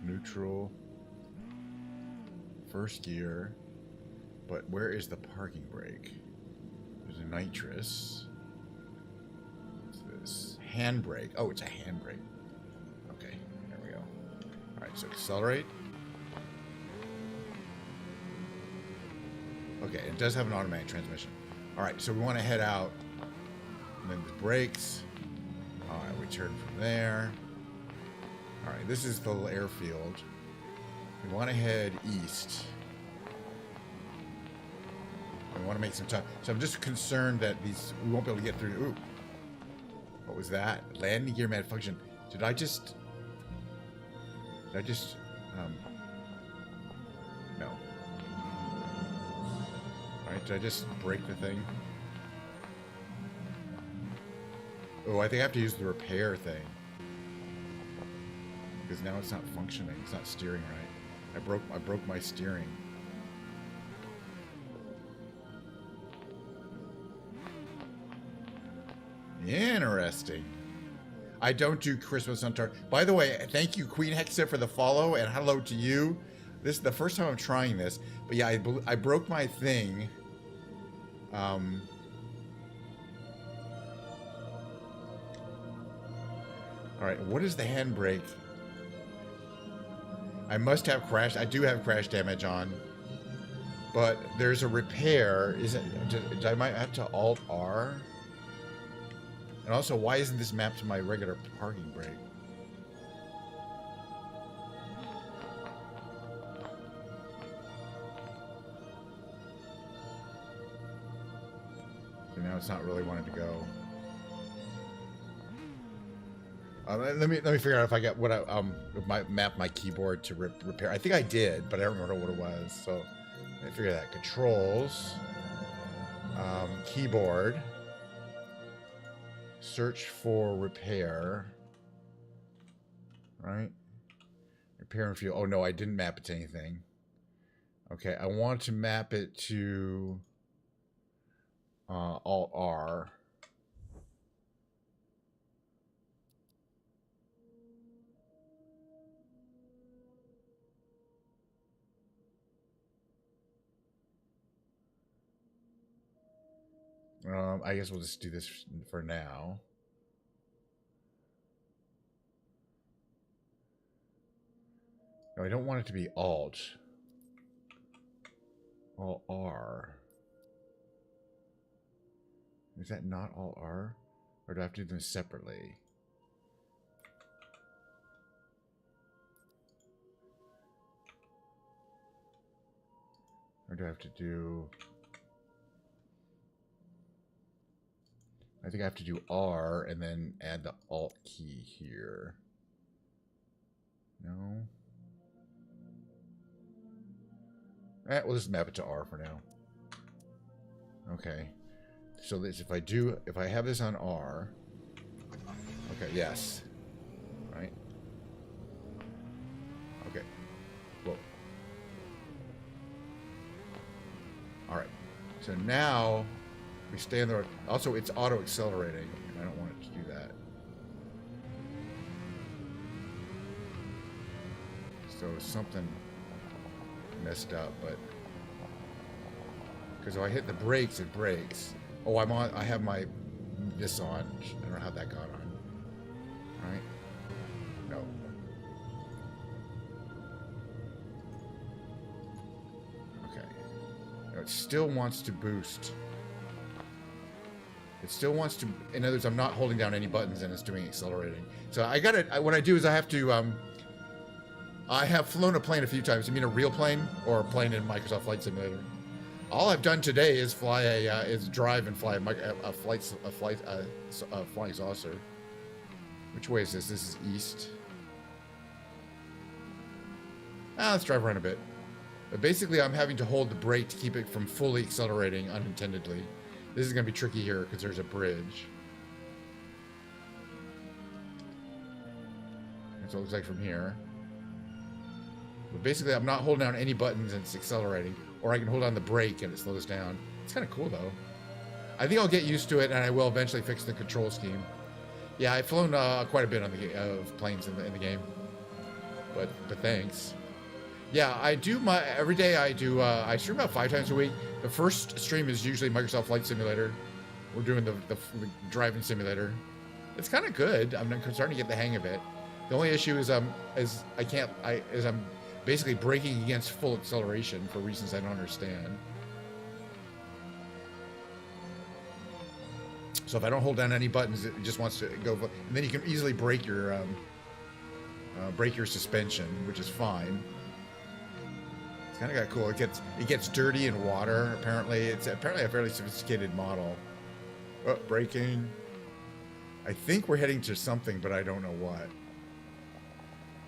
Neutral. First gear. But where is the parking brake? There's a nitrous. What's this? Handbrake. Oh, it's a handbrake. Okay, there we go. Alright, so accelerate. Okay, it does have an automatic transmission. Alright, so we want to head out. And then the brakes. Alright, we turn from there. Alright, this is the little airfield. We want to head east. We want to make some time. So I'm just concerned that we won't be able to get through. Ooh. What was that? Landing gear malfunction. Did I just... No. Alright, did I just break the thing? Oh, I think I have to use the repair thing. Because now it's not functioning. It's not steering right. I broke my steering. Interesting. I don't do Christmas on target. By the way, thank you, Queen Hexa, for the follow, and hello to you. This is the first time I'm trying this. But yeah, I broke my thing. All right, what is the handbrake? I must have crash. I do have crash damage on. But there's a repair. I might have to Alt R. And also, why isn't this mapped to my regular parking brake? So now it's not really wanting to go. Let me figure out if I got what map my keyboard to repair. I think I did, but I don't remember what it was. So let me figure that. Controls, keyboard, search for repair. Right, repair and fuel. Oh no, I didn't map it to anything. Okay, I want to map it to Alt R. I guess we'll just do this for now. No, I don't want it to be Alt. Alt R. Is that not Alt R? Or do I have to do them separately? Or do I have to do... I think I have to do R and then add the Alt key here. No? We'll just map it to R for now. Okay. So this, if I have this on R... Okay, yes. Right? Okay. Whoa. Alright. So now... we stay on the road. Also, it's auto-accelerating, and I don't want it to do that. So something messed up, but... because if I hit the brakes, it brakes. Oh, I have my... this on. I don't know how that got on. Right? No. Okay. No, it still wants to boost. It still wants to, in other words, I'm not holding down any buttons and it's doing accelerating. So I got it. What I do is I have to, I have flown a plane a few times. You mean a real plane or a plane in Microsoft Flight Simulator? All I've done today is fly is drive and fly a flying saucer. Which way is this? This is east. Let's drive around a bit. But basically, I'm having to hold the brake to keep it from fully accelerating unintendedly. This is going to be tricky here because there's a bridge. That's what it looks like from here. But basically, I'm not holding down any buttons and it's accelerating. Or I can hold on the brake and it slows down. It's kind of cool, though. I think I'll get used to it and I will eventually fix the control scheme. Yeah, I've flown quite a bit on of planes in the game. But thanks. Yeah, I do every day I stream about 5 times a week. The first stream is usually Microsoft Flight Simulator. We're doing the driving simulator. It's kind of good. I'm starting to get the hang of it. The only issue is I'm basically braking against full acceleration for reasons I don't understand. So if I don't hold down any buttons, it just wants to go. And then you can easily break your suspension, which is fine. It's kind of got cool. It gets dirty in water. Apparently, it's a fairly sophisticated model. Oh, braking. I think we're heading to something, but I don't know what.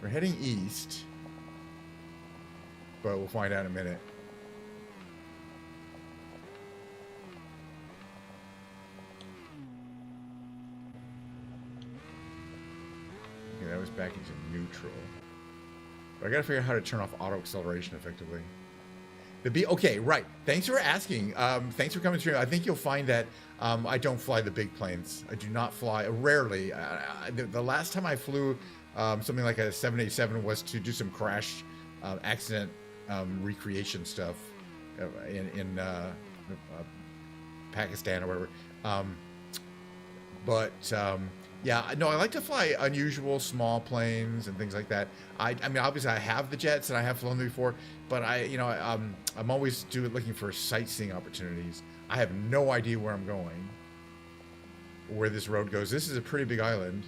We're heading east, but we'll find out in a minute. Okay, that was back into neutral. But I gotta figure out how to turn off auto acceleration effectively. Okay, right. Thanks for asking. Thanks for coming through. I think you'll find that I don't fly the big planes. I do not fly, rarely. The last time I flew something like a 787 was to do some crash accident recreation stuff in Pakistan or whatever. Yeah, no, I like to fly unusual small planes and things like that. I mean, obviously, I have the jets and I have flown them before, but I'm always looking for sightseeing opportunities. I have no idea where I'm going, where this road goes. This is a pretty big island,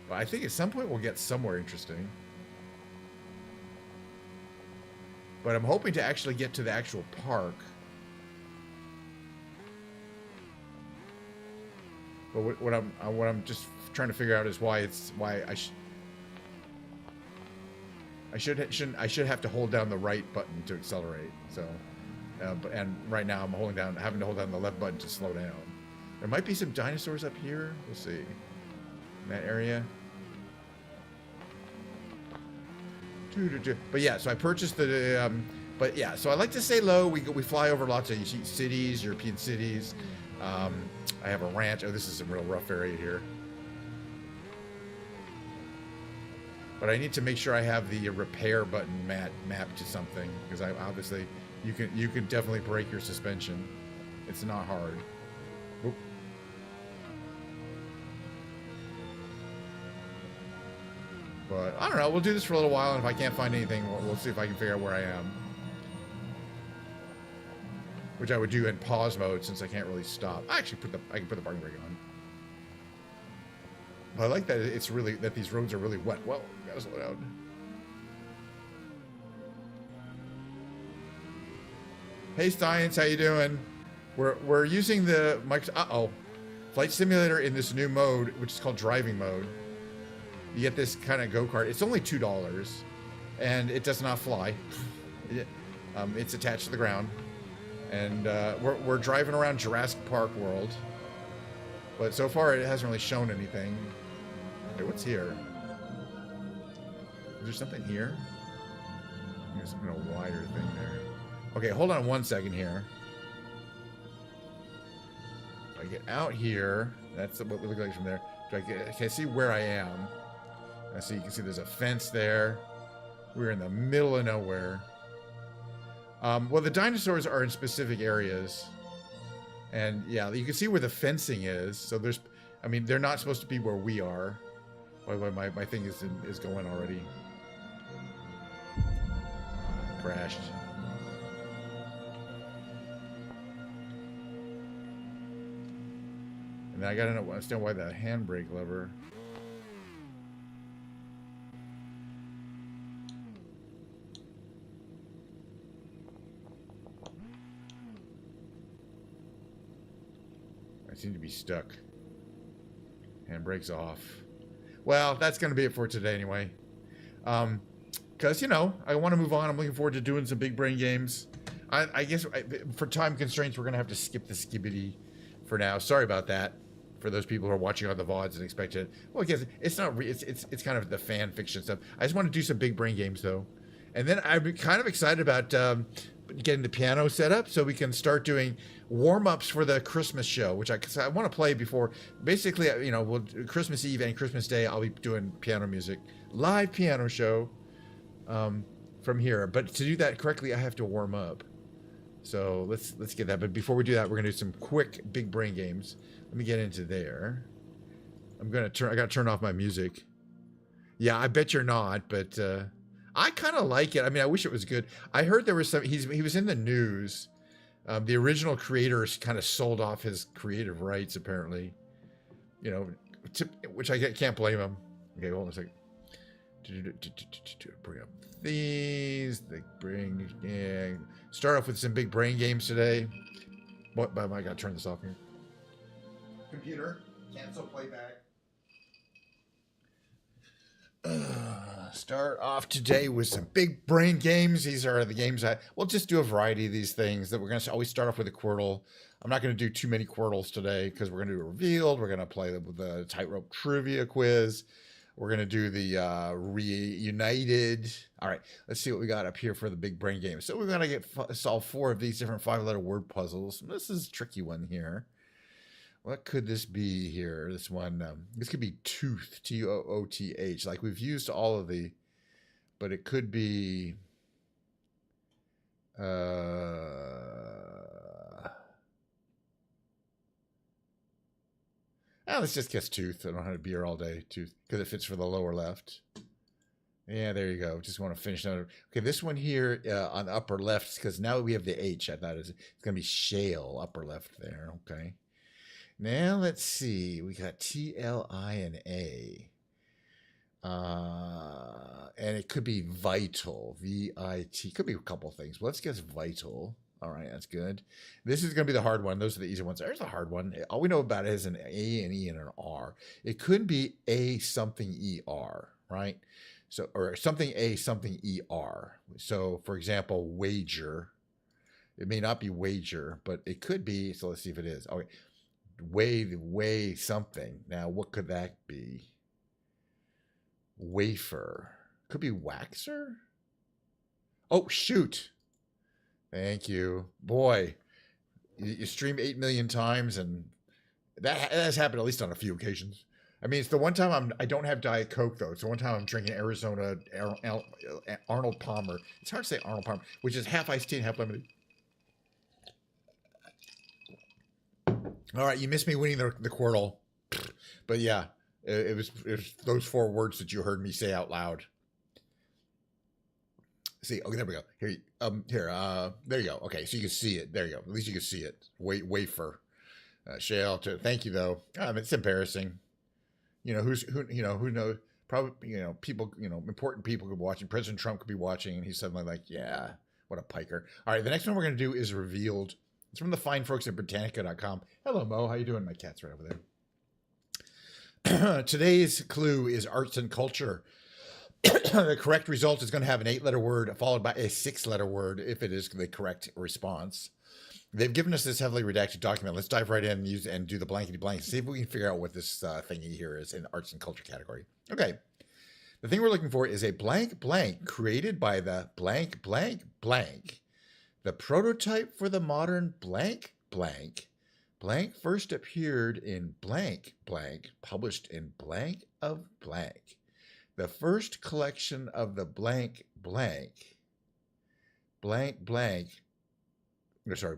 but I think at some point we'll get somewhere interesting. But I'm hoping to actually get to the actual park. But what I'm just trying to figure out is why I should have to hold down the right button to accelerate. So, and right now I'm having to hold down the left button to slow down. There might be some dinosaurs up here. We'll see. In that area. But yeah, so I purchased the. But yeah, so I like to stay low. We fly over lots of cities, European cities. I have a ranch. Oh, this is a real rough area here. But I need to make sure I have the repair button mapped to something, because obviously you can definitely break your suspension. It's not hard. Oop. But I don't know. We'll do this for a little while, and if I can't find anything, we'll see if I can figure out where I am. Which I would do in pause mode since I can't really stop. I can put the parking brake on. But I like that it's really that these roads are really wet. Whoa, gotta slow down. Hey Science, how you doing? We're using the flight simulator in this new mode, which is called driving mode. You get this kind of go-kart. It's only $2, and it does not fly. It's attached to the ground. And we're driving around Jurassic Park World. But so far, it hasn't really shown anything. Hey, what's here? Is there something here? There's some kind of wider thing there. Okay, hold on 1 second here. If I get out here, that's what we look like from there. Can I see where I am? I see. You can see there's a fence there. We're in the middle of nowhere. Well, the dinosaurs are in specific areas. And yeah, you can see where the fencing is. So there's, I mean, they're not supposed to be where we are. By the way, my thing is going already. Crashed. And then I gotta understand why that handbrake lever. I seem to be stuck. Handbrake's off. Well, that's going to be it for today anyway. Because, you know, I want to move on. I'm looking forward to doing some big brain games. I guess for time constraints, we're going to have to skip the skibbity for now. Sorry about that. For those people who are watching on the VODs and expect it. Well, I guess it's not. It's kind of the fan fiction stuff. I just want to do some big brain games though, and then I'm kind of excited about getting the piano set up so we can start doing warm-ups for the Christmas show, which I want to play before. Basically, you know, Christmas Eve and Christmas Day, I'll be doing piano music, live piano show from here. But to do that correctly, I have to warm up. So let's get that. But before we do that, we're gonna do some quick big brain games. Let me get into there. I gotta turn off my music. Yeah, I bet you're not, but I kind of like it. I mean, I wish it was good. I heard there was some. He was in the news. The original creators kind of sold off his creative rights, apparently. You know, which I can't blame him. Okay, hold on a second. Bring up these. Start off with some big brain games today. What? I gotta turn this off here. Computer, cancel playback. Start off today with some big brain games. These are the games we'll just do a variety of these things that we're going to always start off with a Quirtle. I'm not going to do too many Quirtles today because we're going to do a revealed. We're going to play the tightrope trivia quiz. We're going to do the reunited. All right, let's see what we got up here for the big brain game. So we're going to solve 4 of these different 5-letter word puzzles. This is a tricky one here. What could this be here? This one, this could be tooth, T-O-O-T-H. Like we've used all of the, but it could be, let's just guess tooth. I don't have to be here all day. Tooth, because it fits for the lower left. Yeah, there you go. Just want to finish another. Okay, this one here on the upper left, because now we have the H. I thought it's going to be shale, upper left there. Okay. Now let's see. We got T-L-I and A. And it could be vital. V-I-T. Could be a couple things. Well, let's guess vital. All right, that's good. This is going to be the hard one. Those are the easy ones. There's a hard one. All we know about it is an A, an E, and an R. It could be A something E-R, right? So, or something A, something E-R. So, for example, wager. It may not be wager, but it could be. So let's see if it is. Okay. Weigh something. Now, what could that be? Wafer. Could be waxer? Oh, shoot. Thank you. Boy, you stream 8 million times, and that has happened at least on a few occasions. I mean, it's the one time I don't have Diet Coke, though. It's the one time I'm drinking Arizona Arnold Palmer. It's hard to say Arnold Palmer, which is half iced tea and half lemonade. All right, you missed me winning the Quirtle. But yeah, It was those 4 words that you heard me say out loud. See, okay, there we go. There you go. Okay, so you can see it. There you go. At least you can see it. Wafer. Shale. Thank you though. It's embarrassing. Who knows? Probably, people, important people could be watching. President Trump could be watching, and he's suddenly like, yeah, what a piker. All right, the next one we're going to do is Revealed. It's from the fine folks at Britannica.com. Hello, Mo. How you doing? My cat's right over there. Today's clue is arts and culture. The correct result is going to have an 8-letter word followed by a 6-letter word if it is the correct response. They've given us this heavily redacted document. Let's dive right in and do the blankety blank. See if we can figure out what this thingy here is in arts and culture category. Okay. The thing we're looking for is a blank blank created by the blank blank blank. The prototype for the modern blank blank. Blank first appeared in blank blank, published in blank of blank. The first collection of the blank blank. Blank blank.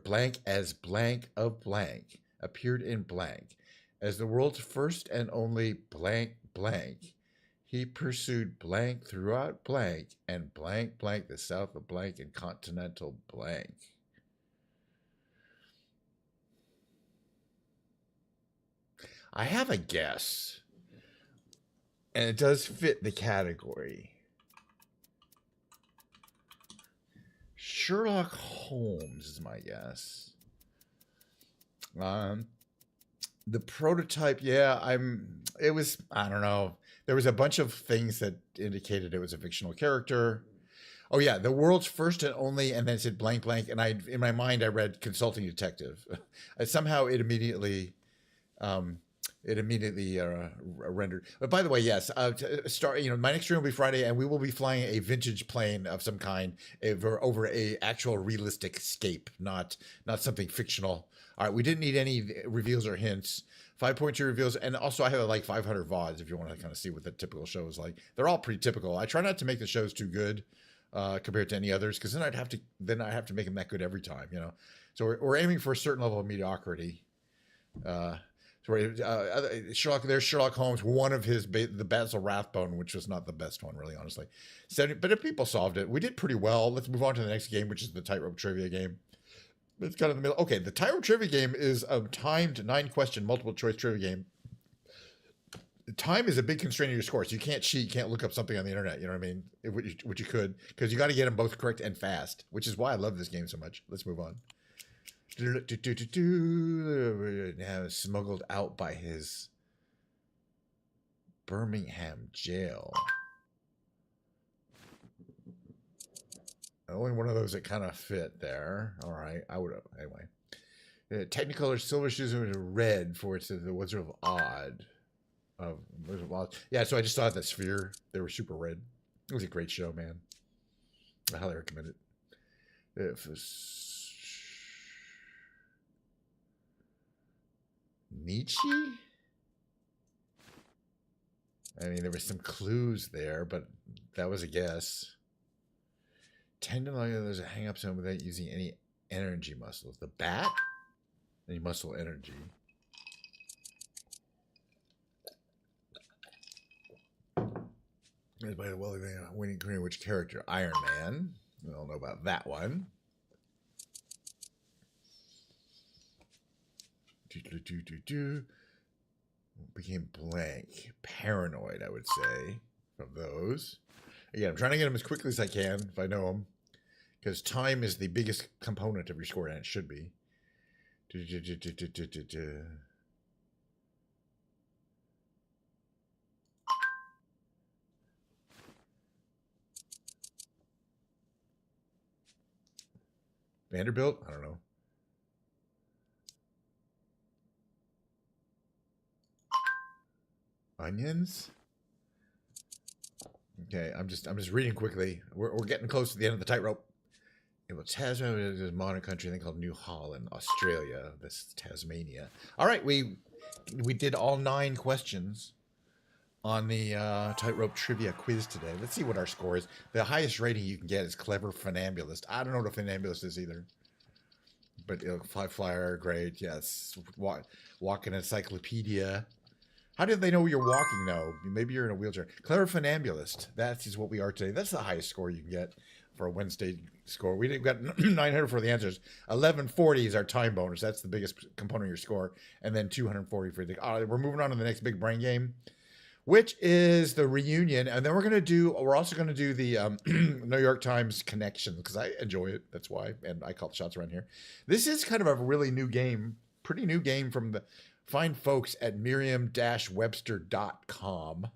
Blank as blank of blank appeared in blank. As the world's first and only blank blank, he pursued blank throughout blank and blank blank the south of blank and continental blank. I have a guess, and it does fit the category. Sherlock Holmes is my guess. The prototype, yeah, I don't know. There was a bunch of things that indicated it was a fictional character. Oh yeah, the world's first and only, and then it said blank blank, and in my mind I read consulting detective. Somehow it immediately rendered. But by the way, yes, my next stream will be Friday, and we will be flying a vintage plane of some kind over a actual realistic scape, not something fictional. All right, we didn't need any reveals or hints. 5.2 reveals, and also I have like 500 VODs if you want to kind of see what the typical show is like. They're all pretty typical. I try not to make the shows too good compared to any others, because then I have to make them that good every time, So we're aiming for a certain level of mediocrity. There's Sherlock Holmes, one of the Basil Rathbone, which was not the best one, really, honestly. But if people solved it, we did pretty well. Let's move on to the next game, which is the tightrope trivia game. It's kind of in the middle. Okay, the tightrope trivia game is a timed 9-question multiple choice trivia game. Time is a big constraint of your score, so you can't cheat, you can't look up something on the internet. You know what I mean? Which you could, because you got to get them both correct and fast, which is why I love this game so much. Let's move on. Now smuggled out by his Birmingham jail. Only one of those that kind of fit there. All right, I would anyway. Technicolor silver shoes are red for it's the Wizard of Oz. Yeah, so I just saw that Sphere. They were super red. It was a great show, man. I highly recommend it. Nietzsche? I mean, there were some clues there, but that was a guess. Tendon like there's a hang up zone without using any energy muscles. The bat? Any muscle energy. By the winning career, which character? Iron Man. We all know about that one. Became blank. Paranoid, I would say, from those. Again, I'm trying to get them as quickly as I can, if I know them. Because time is the biggest component of your score, and it should be. Vanderbilt? I don't know. Onions? Okay, I'm just reading quickly. We're getting close to the end of the tightrope. Well, Tasmania is a modern country, thing called New Holland, Australia. This is Tasmania. All right, we did all 9 questions on the tightrope trivia quiz today. Let's see what our score is. The highest rating you can get is clever funambulist. I don't know what a funambulist is either. But fly flyer, great. Yes, walking encyclopedia. How did they know you're walking, though? Maybe you're in a wheelchair. Clever funambulist. That is what we are today. That's the highest score you can get for a Wednesday score. We got 900 for the answers. 1140 is our time bonus. That's the biggest component of your score. And then 240 for the... we're moving on to the next big brain game, which is the reunion. And then we're also going to do the New York Times connection, because I enjoy it. That's why. And I call the shots around here. This is kind of a really new game, pretty new game from the fine folks at Merriam-Webster.com.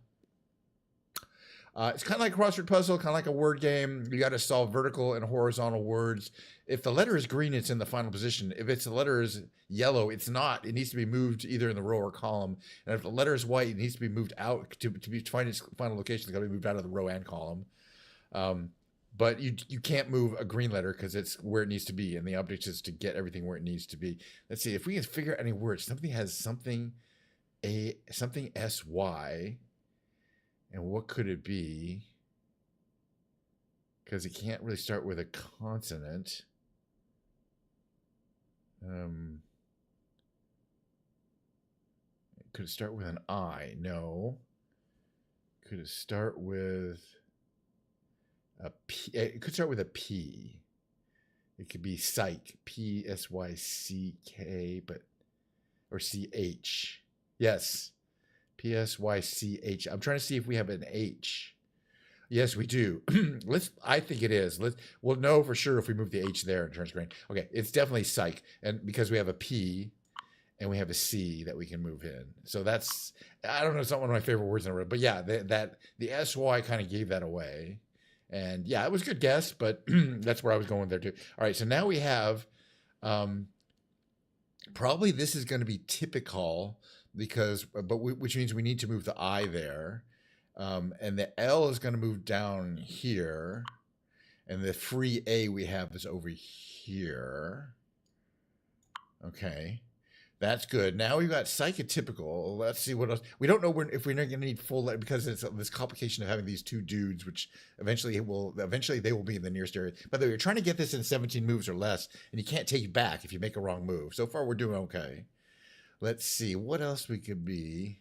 It's kind of like a crossword puzzle, kind of like a word game. You got to solve vertical and horizontal words. If the letter is green, it's in the final position. If the letter is yellow, it's not. It needs to be moved either in the row or column. And if the letter is white, it needs to be moved out to find its final location. It's got to be moved out of the row and column. But you can't move a green letter because it's where it needs to be, and the object is to get everything where it needs to be. Let's see if we can figure out any words. Something has something SY, and what could it be? Because it can't really start with a consonant. Could it start with an I? No. Could it start with a P? It could start with a P. It could be psych, PSYCK, or CH. Yes, PSYCH. I'm trying to see if we have an H. Yes, we do. I think it is. We'll know for sure if we move the H there and turns green. Okay, it's definitely psych, and because we have a P and we have a C that we can move in. So that's, I don't know, it's not one of my favorite words in the world, but yeah, the SY kind of gave that away. And yeah, it was a good guess, but that's where I was going there too. All right, so now we have, probably this is going to be typical which means we need to move the I there. And the L is going to move down here. And the free A we have is over here. Okay. That's good. Now we've got psychotypical. Let's see what else. We don't know if we're not going to need full letter, because it's this complication of having these two dudes, which eventually they will be in the nearest area. By the way, you're trying to get this in 17 moves or less, and you can't take it back if you make a wrong move. So far, we're doing okay. Let's see what else we could be.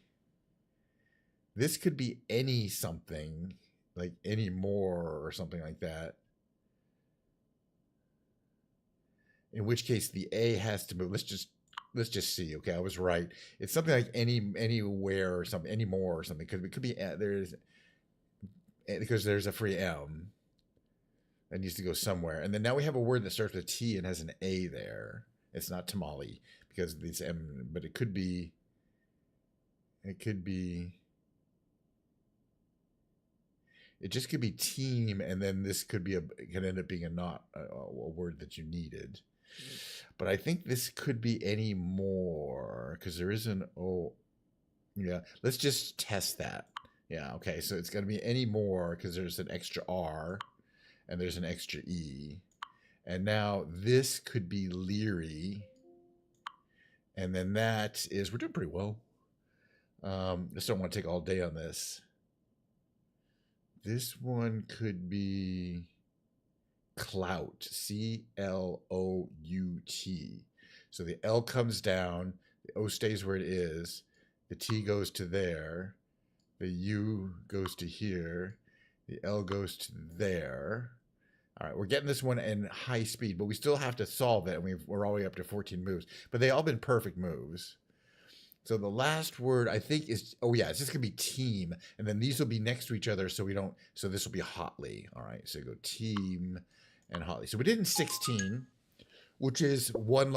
This could be any something, like any more or something like that. In which case, the A has to move. Let's just see. Okay, I was right. It's something like anywhere or something, anymore or something. Because it could be because there's a free M that needs to go somewhere. And then now we have a word that starts with T and has an A there. It's not tamale because it's M, but it could be. It just could be team, and then this could end up being a word that you needed. But I think this could be any more because there is an O. Yeah, let's just test that. Yeah, okay. So it's going to be any more because there's an extra R and there's an extra E. And now this could be leery. And then we're doing pretty well. Just don't want to take all day on this. This one could be clout, CLOUT. So the L comes down, the O stays where it is, the T goes to there, the U goes to here, the L goes to there. All right, we're getting this one in high speed, but we still have to solve it, and we're all the way up to 14 moves. But they all been perfect moves. So the last word I think is, it's just gonna be team, and then these will be next to each other, so this will be hotly. All right, so go team and hotly. So we did in 16, which is one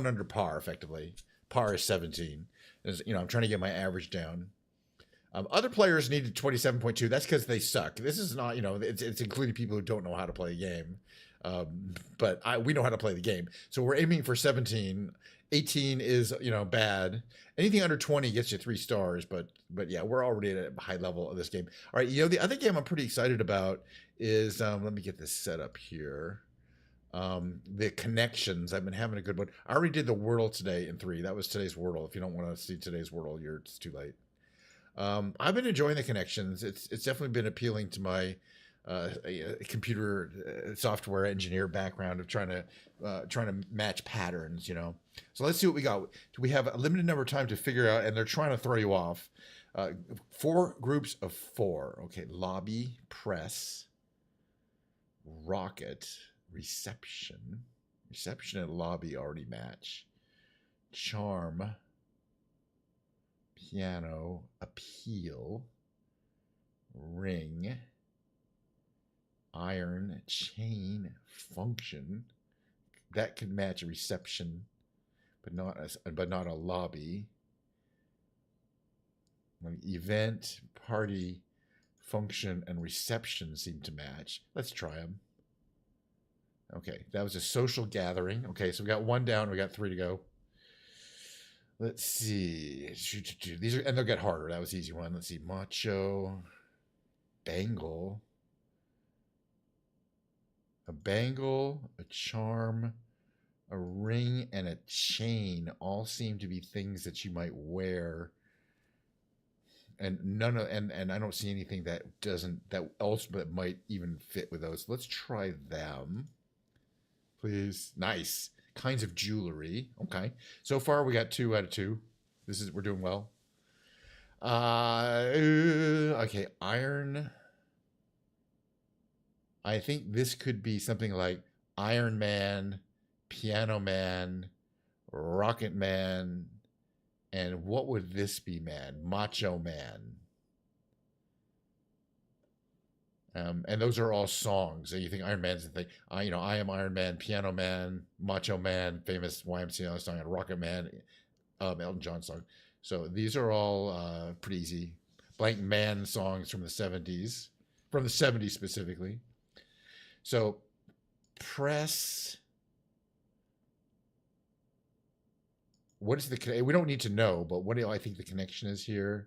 under par effectively. Par is 17. I'm trying to get my average down. Other players needed 27.2. That's because they suck. This is not, it's including people who don't know how to play a game. But we know how to play the game. So we're aiming for 17. 18 is, bad. Anything under 20 gets you 3 stars. But yeah, we're already at a high level of this game. All right, the other game I'm pretty excited about is, let me get this set up here. The connections. I've been having a good one. I already did the Wordle today in 3. That was today's Wordle. If you don't want to see today's Wordle, it's too late. I've been enjoying the connections. It's definitely been appealing to my a computer software engineer background of trying to match patterns, you know. So let's see what we got. We have a limited number of time to figure out, and they're trying to throw you off. 4 groups of 4. Okay, lobby, press, rocket, reception. Reception and lobby already match. Charm, piano, appeal, ring, iron, chain, function. That could match a reception, but not a lobby. Event, party, function, and reception seem to match. Let's try them. Okay, that was a social gathering. Okay, so we got 1 down. We got 3 to go. Let's see. These are, and they'll get harder. That was an easy one. Let's see. Macho, bangle, a bangle, a charm, a ring, and a chain all seem to be things that you might wear. And none of and I don't see anything that might even fit with those. Let's try them, please. Nice. Kinds of jewelry. Okay. So far we got 2 out of 2. We're doing well. Okay, iron. I think this could be something like Iron Man, Piano Man, Rocket Man, and what would this be, man? Macho Man. And those are all songs. So you think Iron Man's the thing. I am Iron Man, Piano Man, Macho Man, famous YMCA song, and Rocket Man, Elton John song. So these are all pretty easy. Blank Man songs from the 70s, specifically. So press. What is the? We don't need to know, but what do I think the connection is here?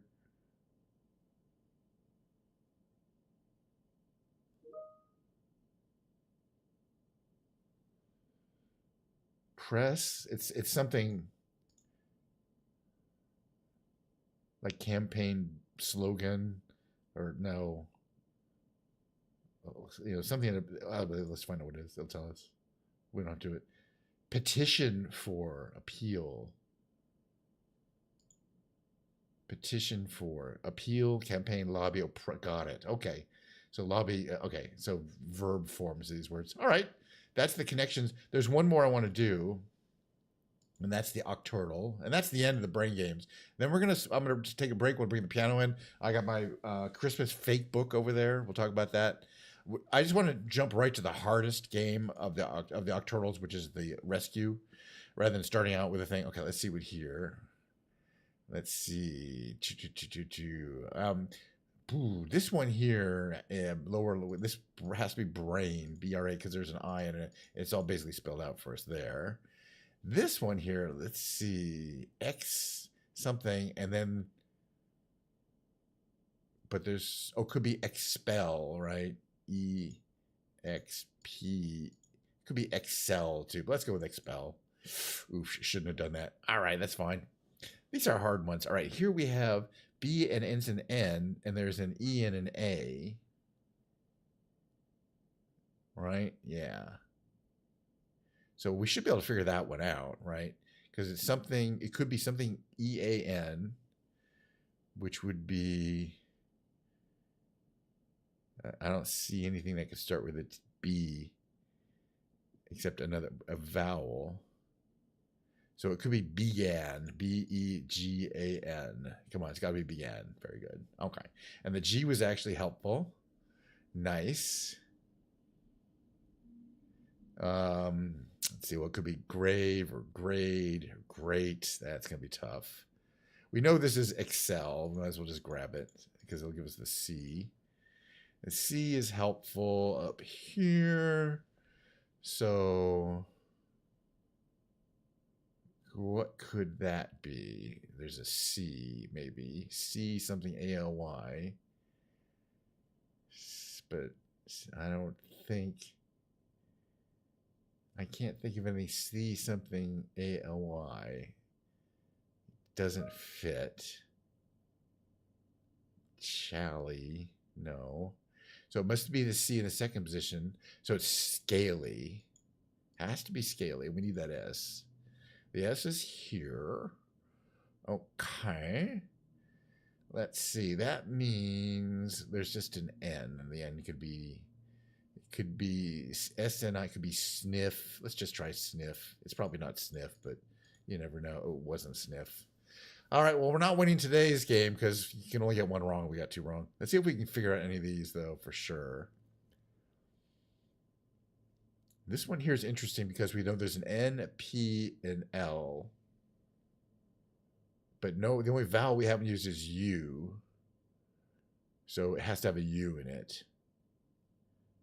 Press. It's something like campaign slogan, or no? Something. Let's find out what it is. They'll tell us. We don't have to do it. Petition for appeal. Petition for appeal, campaign, lobby. Got it. Okay. So lobby. Okay. So verb forms these words. All right. That's the connections. There's one more I want to do, and that's the octordal, and that's the end of the brain games. Then I'm gonna take a break. We'll bring the piano in. I got my Christmas fake book over there. We'll talk about that. I just want to jump right to the hardest game of the octordals, which is the rescue, rather than starting out with a thing. Okay, let's see what here. Let's see. This one here, lower. This has to be brain, BRA, because there's an I in it. It's all basically spelled out for us there. This one here, let's see, X something, and then, but there's, could be expel, right? EXP, could be excel too, but let's go with expel. Oof, shouldn't have done that. All right, that's fine. These are hard ones. All right, here we have B and ends in N, and there's an E and an A. Right? Yeah. So we should be able to figure that one out, right? Because it could be something EAN, which would be, I don't see anything that could start with a B except a vowel. So it could be began, BEGAN. Come on, it's got to be began. Very good. Okay. And the G was actually helpful. Nice. Let's see, what could be grave or grade or great. That's going to be tough. We know this is Excel. Might as well just grab it because it'll give us the C. The C is helpful up here. So what could that be? There's a C, maybe. C something ALY. But I can't think of any C something ALY. Doesn't fit. Chally, no. So it must be the C in the second position. So it's scaly. Has to be scaly. We need that S. The S is here. Okay. Let's see. That means there's just an N, and the N could be SNI, could be sniff. Let's just try sniff. It's probably not sniff, but you never know. Oh, it wasn't sniff. All right, well, we're not winning today's game because you can only get one wrong. We got two wrong. Let's see if we can figure out any of these, though, for sure. This one here is interesting because we know there's an N, P, and L. But no, the only vowel we haven't used is U. So it has to have a U in it.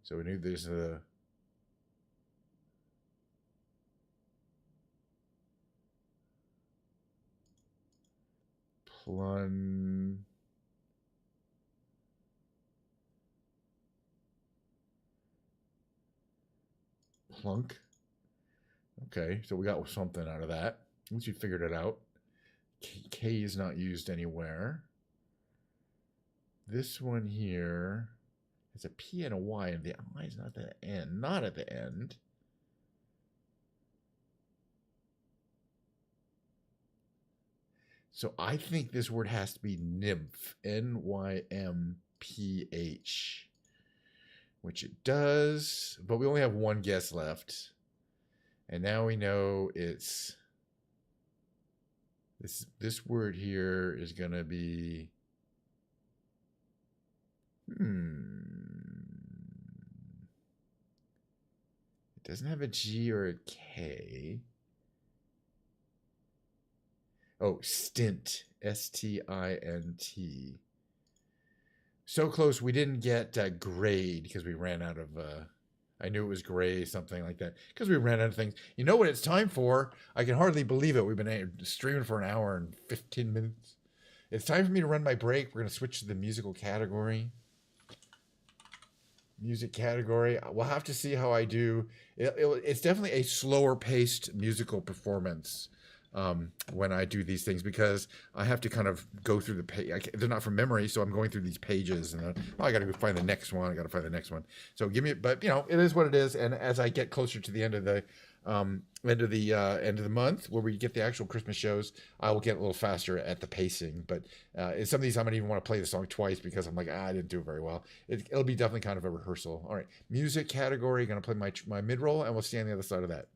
So we knew there's a... Plunk. Okay, so we got something out of that. At least we figured it out. K is not used anywhere. This one here has a P and a Y, and the I is not at the end. Not at the end. So I think this word has to be nymph, N-Y-M-P-H, which it does, but we only have one guess left. And now we know it's, this word here is going to be, it doesn't have a G or a K. Oh, stint. S-T-I-N-T. So close, we didn't get grade because we ran out of... I knew it was gray, something like that. Because we ran out of things. You know what it's time for? I can hardly believe it. We've been streaming for an hour and 15 minutes. It's time for me to run my break. We're going to switch to the musical category. Music category. We'll have to see how I do. It's definitely a slower paced musical performance. When I do these things, because I have to kind of go through the page. They're not from memory, so I'm going through these pages, and I got to find the next one. I got to find the next one. So give me, but you know, it is what it is. And as I get closer to the end of the end of the month, where we get the actual Christmas shows, I will get a little faster at the pacing. But in some of these, I might even want to play the song twice because I'm like, I didn't do it very well. It'll be definitely kind of a rehearsal. All right, music category. Going to play my mid roll, and we'll see on the other side of that.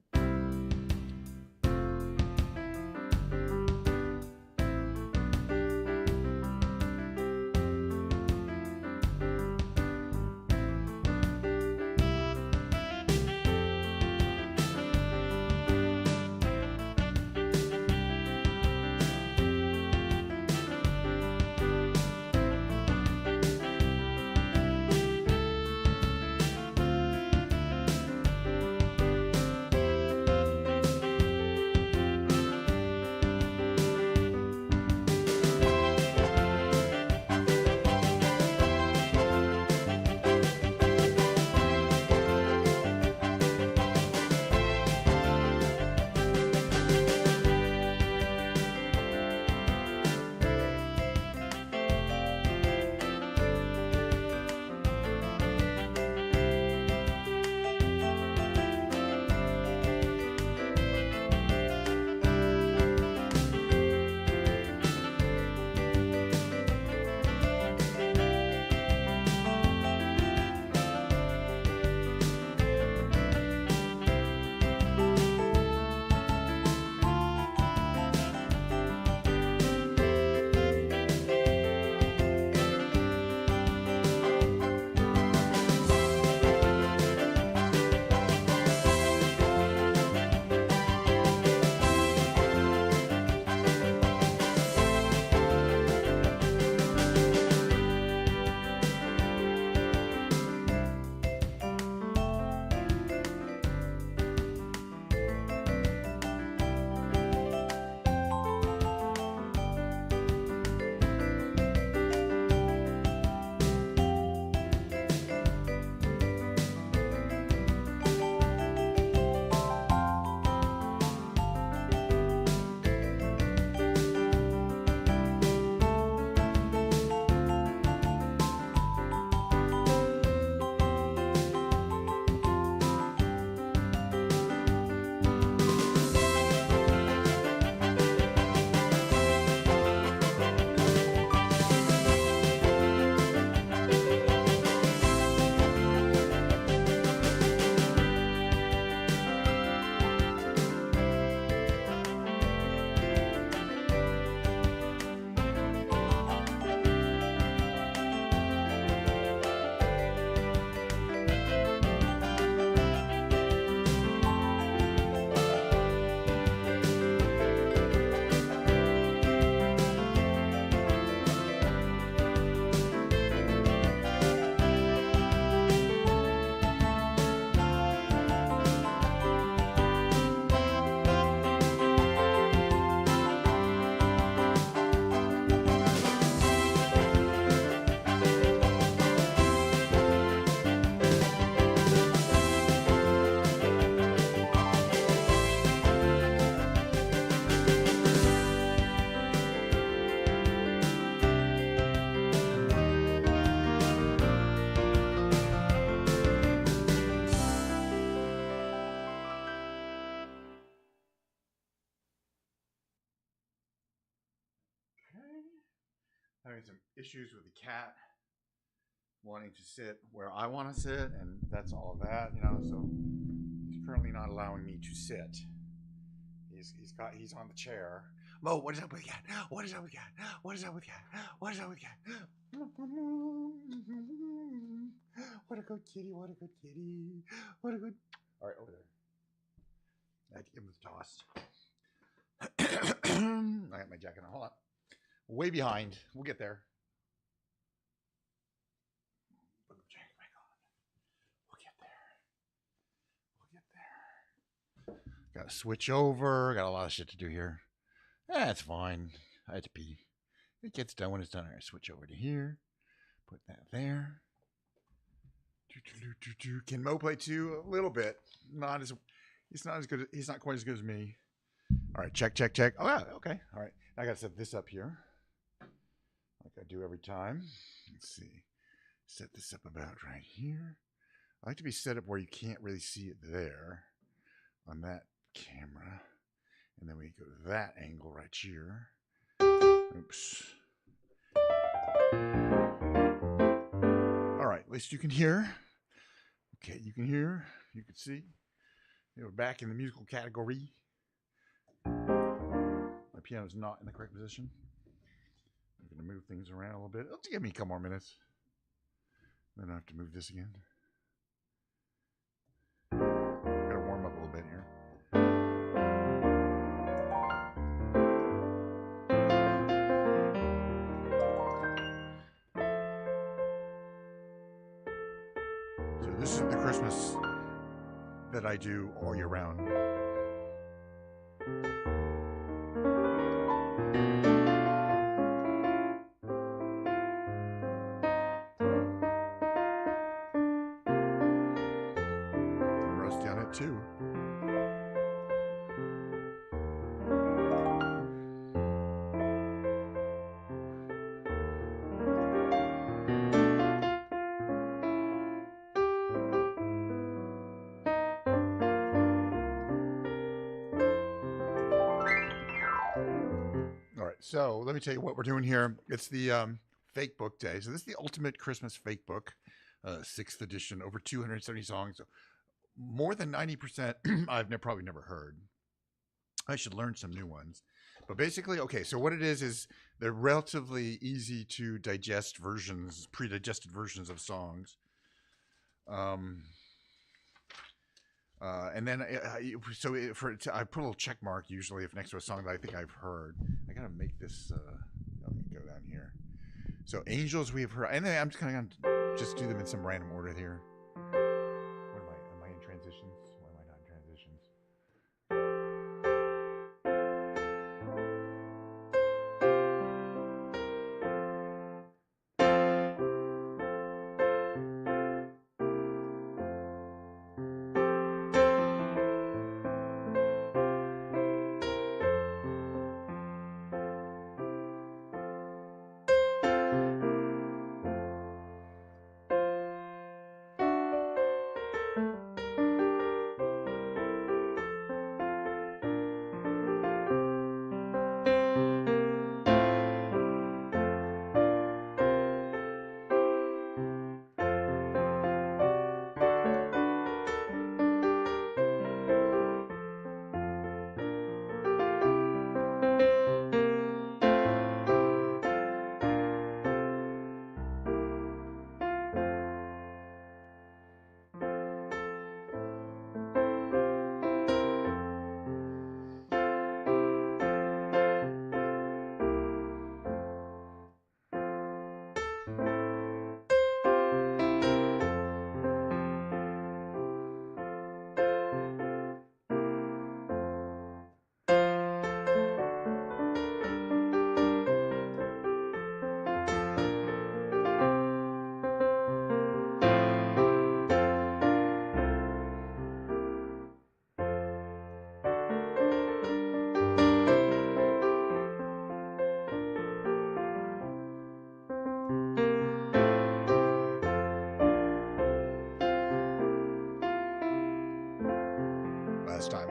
having some issues with the cat wanting to sit where I want to sit, and that's all of that, you know. So he's currently not allowing me to sit. He's on the chair. Mo, what is up with cat? What is up with cat? What is up with cat? What is up with cat? What a good kitty! What a good kitty! What a good. All right, over there. I had to give him the toss. I got my jacket on. Hold on. Way behind. We'll get there. Put the jacket back on. We'll get there. Got to switch over. Got a lot of shit to do here. That's fine. I had to pee. It gets done when it's done. All right, switch over to here. Put that there. Can Mo play too? A little bit. He's not quite as good as me. All right, check. Oh yeah, okay. All right. I gotta set this up here. Like I do every time. Let's see. Set this up about right here. I like to be set up where you can't really see it there on that camera. And then we go to that angle right here. Oops. All right, at least you can hear. Okay, you can hear. You can see. We're back in the musical category. My piano's not in the correct position. I'm going to move things around a little bit. It'll give me a couple more minutes. Then I have to move this again. Got to warm up a little bit here. So this is the Christmas that I do all year round. Rusty on it too. So let me tell you what we're doing here. It's the fake book day. So this is the ultimate Christmas fake book, 6th edition, over 270 songs. So more than 90% I've probably never heard. I should learn some new ones. But basically, okay, so what it is they're relatively easy to digest versions, pre-digested versions of songs. And then, I put a little check mark usually if next to a song that I think I've heard. I gotta make this. Let me go down here. So angels we have heard, and then I'm just kind of just do them in some random order here. What am I? Am I in transitions? Why am I not in transitions? Last time.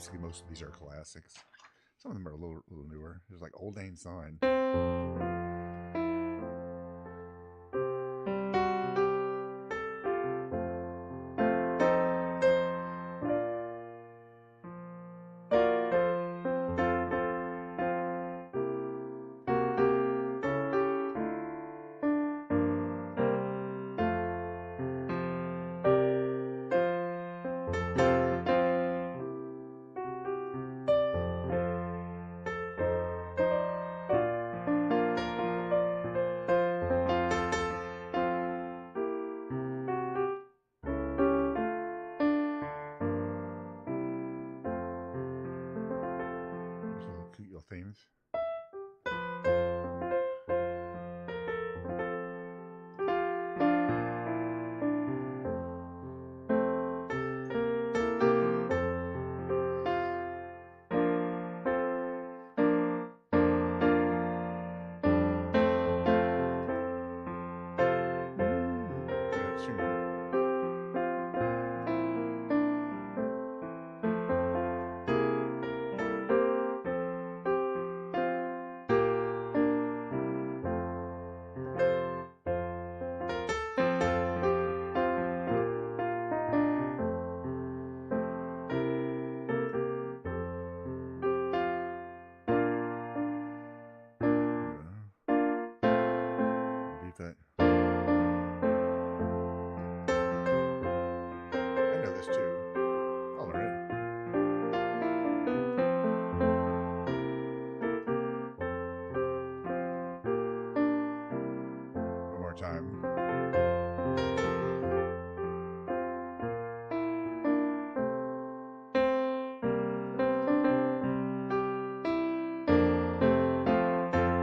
basically most of these are classics. Some of them are a little newer. There's like Old Lang Syne. Cute little themes. That. I know this too. I'll learn it. One more time.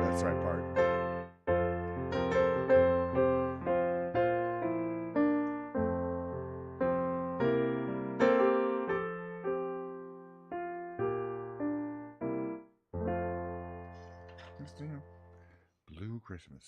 That's the right part. Blue Christmas.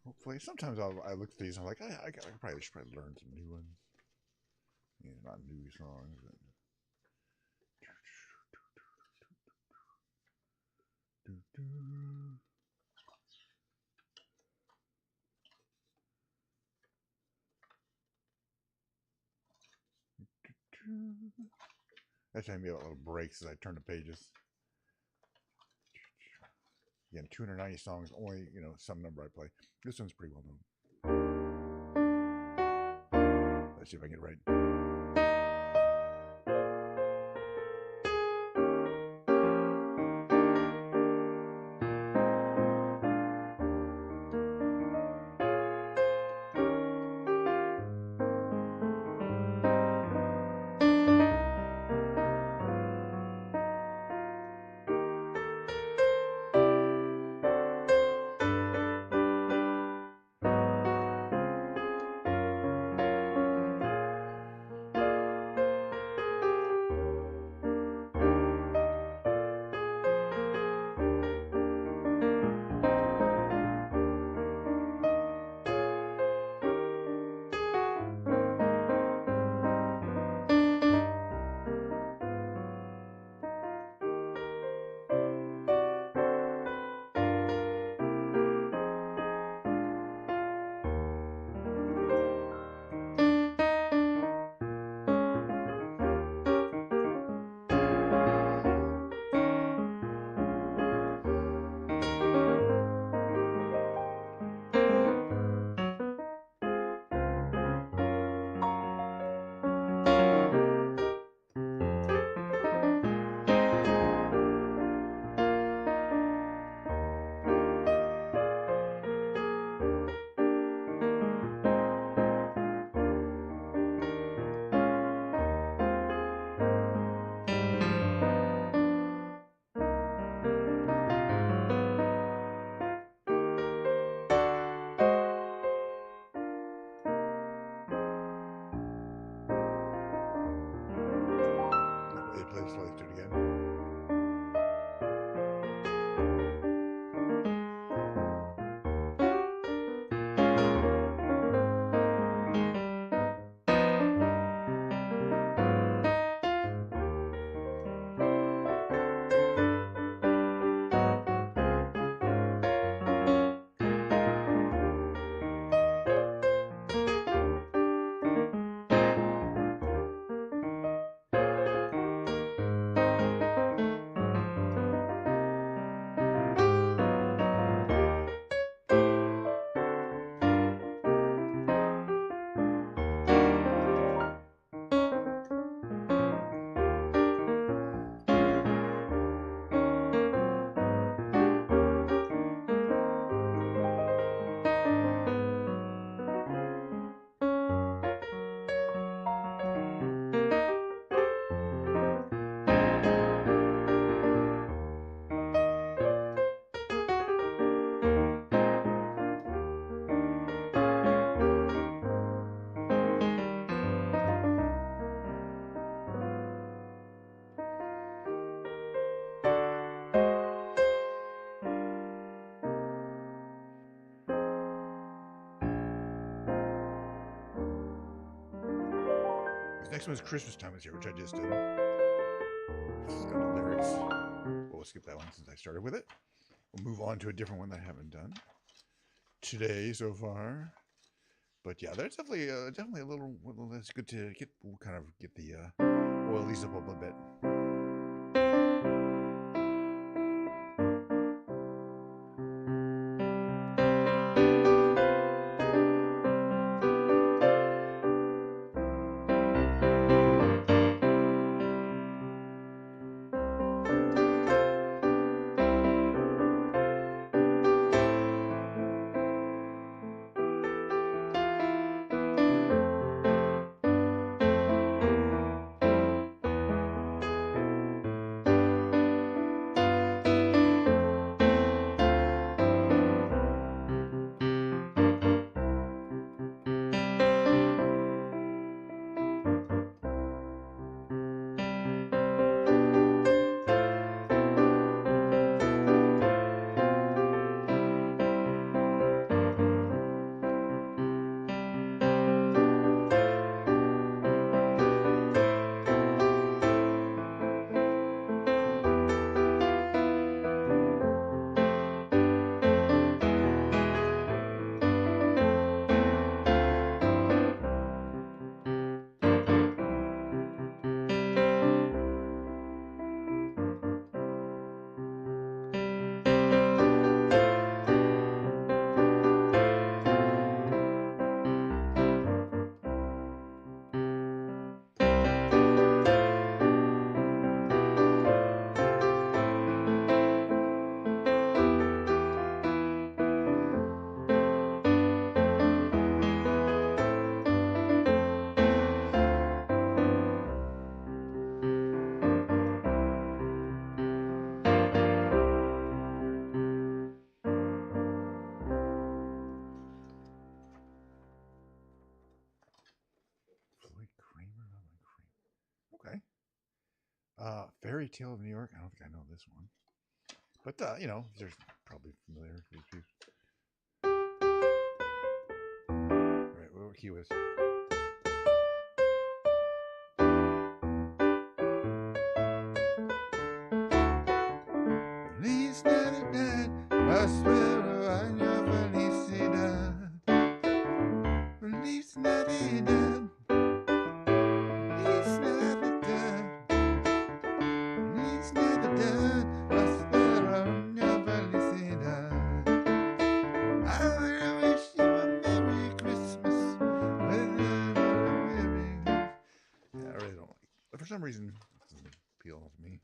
Hopefully, sometimes I look at these and I'm like, I probably should learn some new ones. Yeah, not new songs. But... That's having me little breaks as I turn the pages. Again, 290 songs, only, some number I play. This one's pretty well known. Let's see if I can get it right. This next one's Christmas Time is Here, which I just did. It's got the lyrics. Well, we'll skip that one since I started with it. We'll move on to a different one that I haven't done today so far. But yeah, there's definitely a little. Well, that's good to get the oilies up a little bit. Okay. Fairy Tale of New York. I don't think I know this one. But, they're probably familiar. These people. All right, what key was? Feliz Navidad, prospero año felicidad. Feliz Navidad. Feliz Navidad. Feliz Navidad, prospero año felicidad. I wish you a Merry Christmas. Yeah, I really don't like it. But for some reason, it doesn't appeal to me.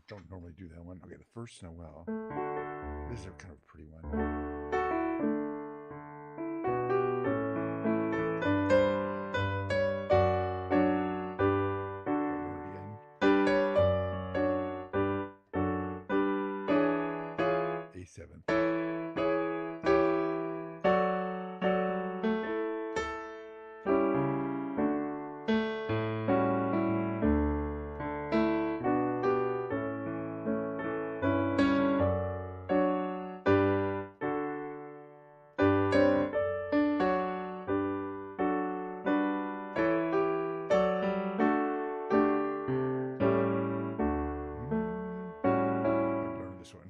Don't normally do that one. Okay, the first Noel. This is a kind of a pretty one. A7. This one.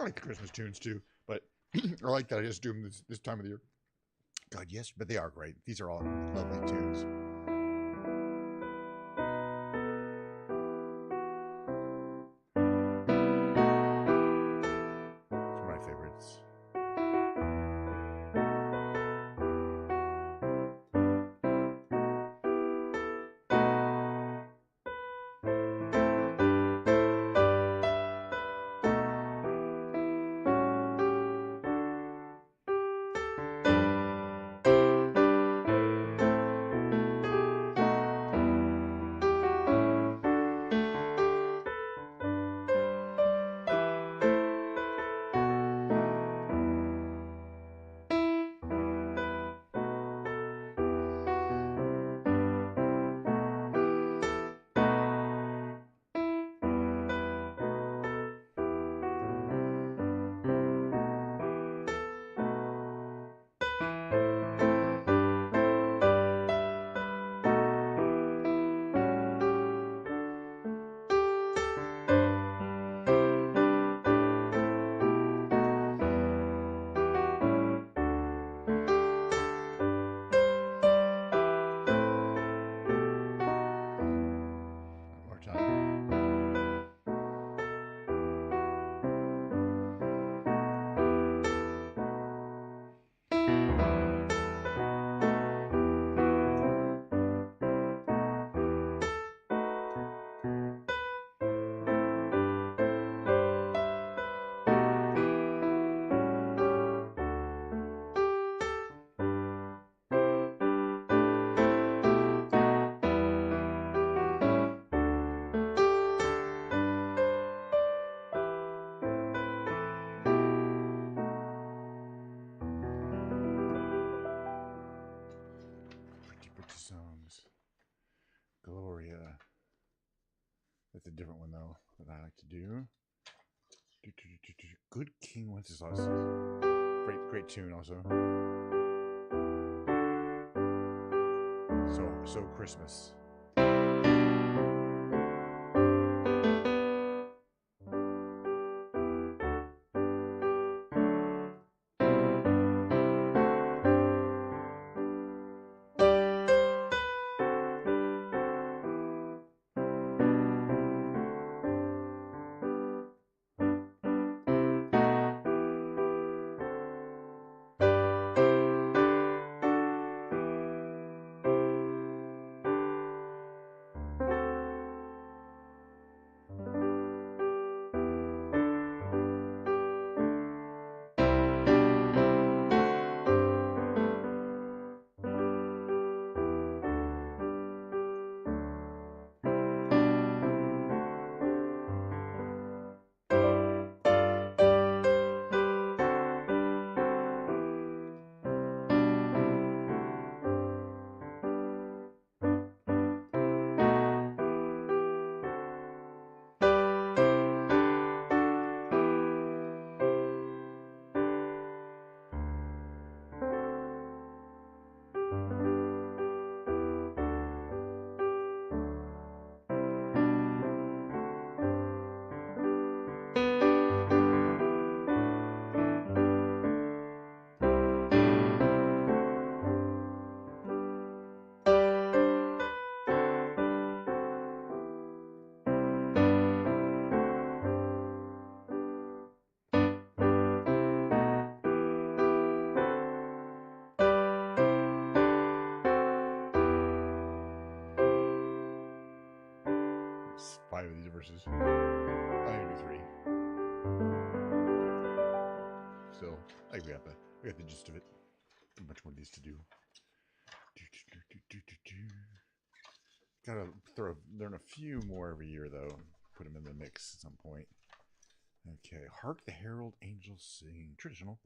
like the Christmas tunes too, but I like that I just do them this time of the year. God, yes, but they are great. These are all lovely tunes. It's one of my favorites. One more time. Pretty songs. Gloria. That's a different one though that I like to do. Good King Wenceslas. Great tune also. So Christmas. There's 5 of these verses. I'm gonna do 3. Still, I think we got the gist of it. Much more of these to do. Gotta learn a few more every year though. Put them in the mix at some point. Okay, hark the herald angels sing. Traditional.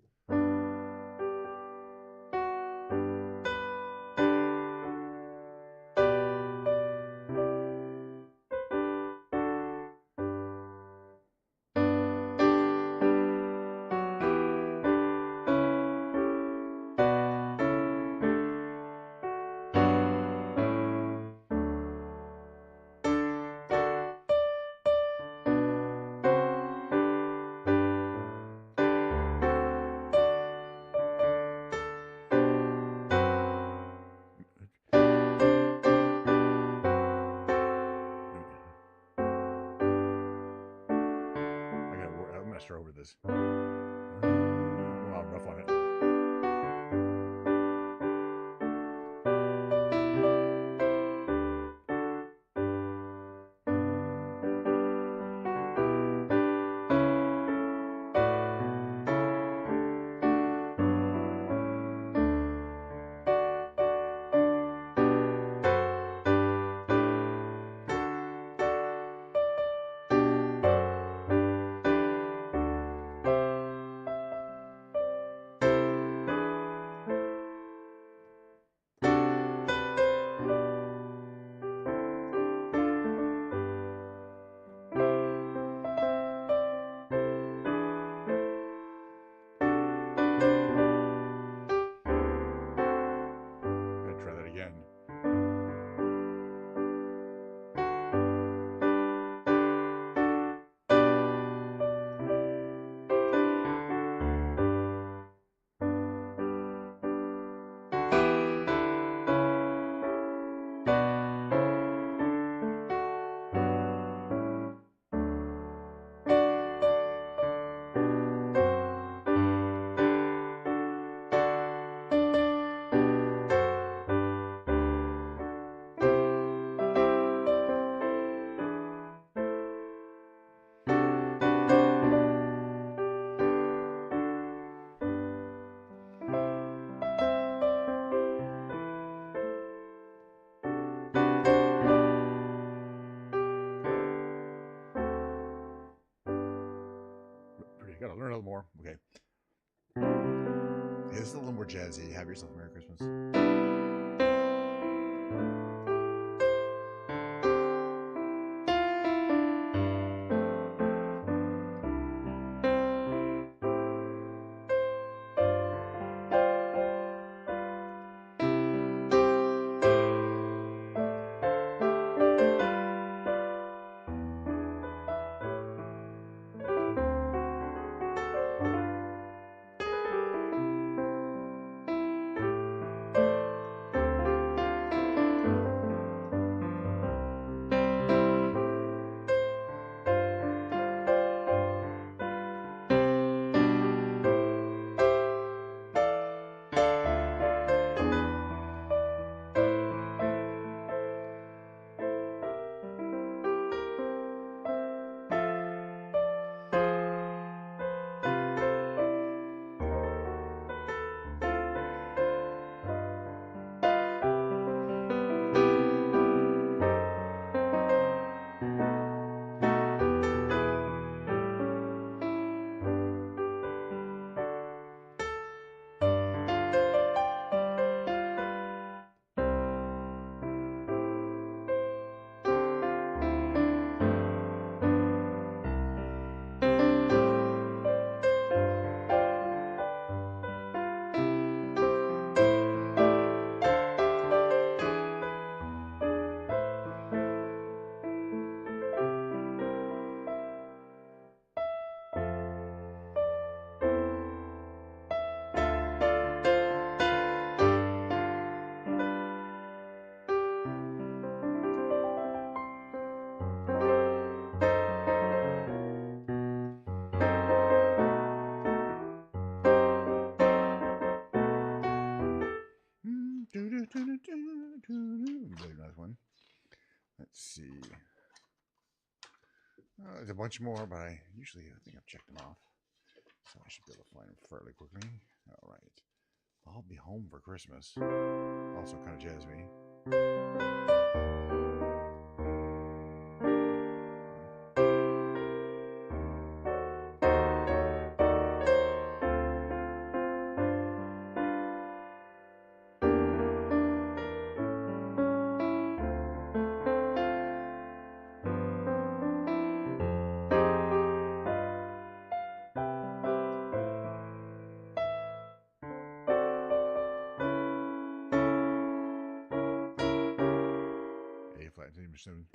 this. Well, rough on it. Try that again. Gotta learn a little more. Okay. Hey, this is a little more jazzy. Have yourself a Merry Christmas. Nice one. Let's see. There's a bunch more, but I think I've checked them off, so I should be able to find them fairly quickly. All right. I'll be home for Christmas. Also kind of jazz me. A flat, soon.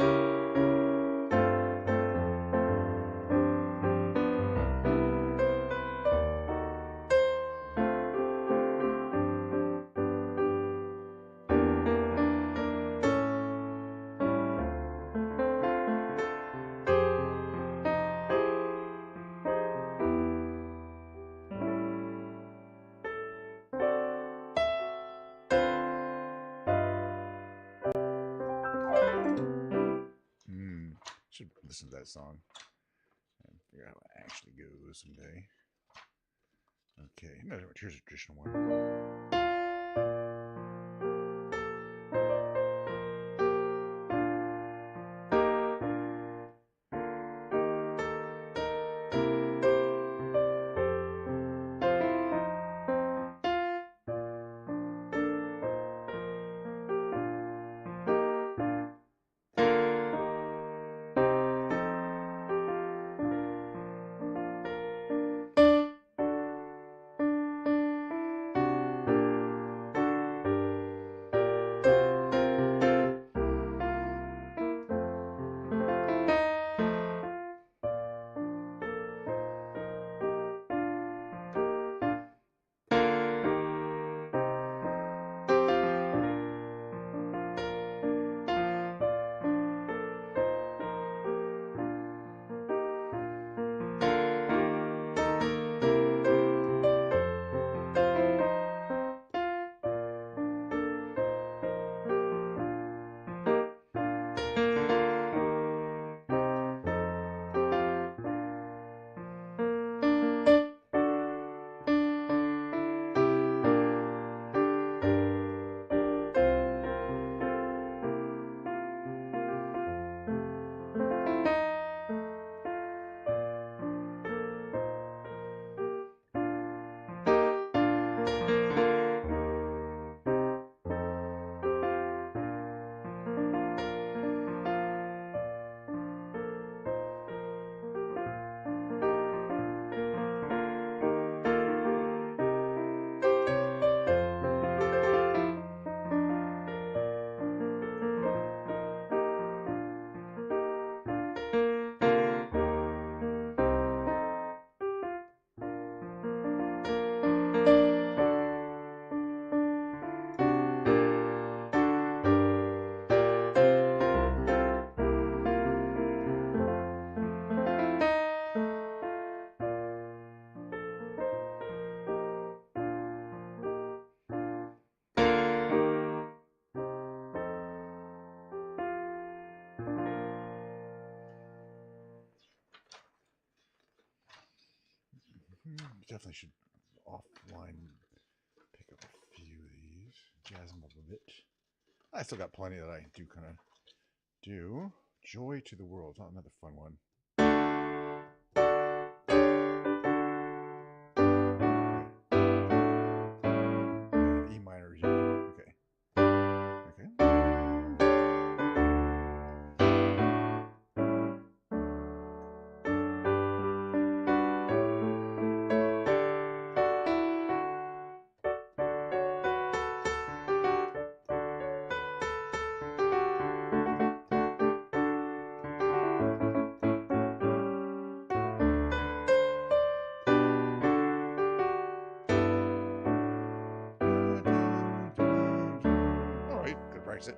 Should listen to that song and figure out how it actually goes someday. Okay, here's a traditional one. Definitely should offline pick up a few of these, jazz them up a bit. I still got plenty that I do kind of do. Joy to the World, not another fun one. E minor, G. Okay. Okay. All right, good practice it.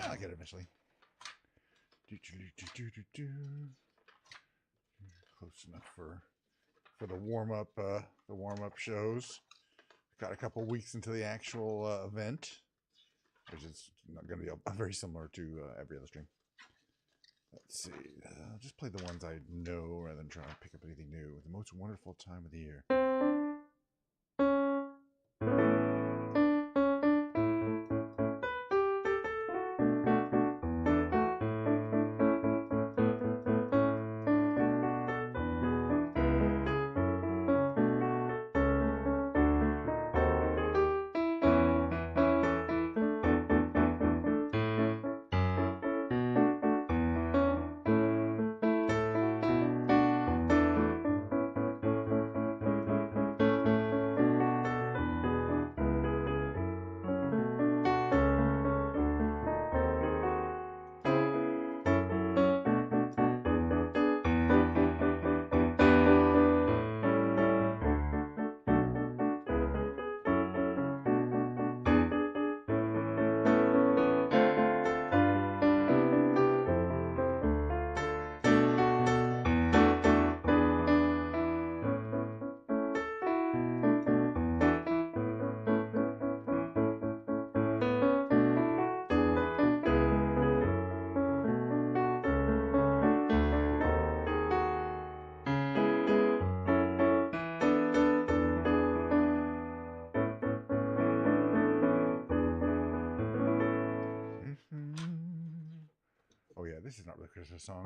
I'll get it eventually. Close enough for the warm up shows. Got a couple weeks into the actual event, which is not going to be very similar to every other stream. Let's see. Just play the ones I know rather than try to pick up anything new. The most wonderful time of the year. not really a Christmas song.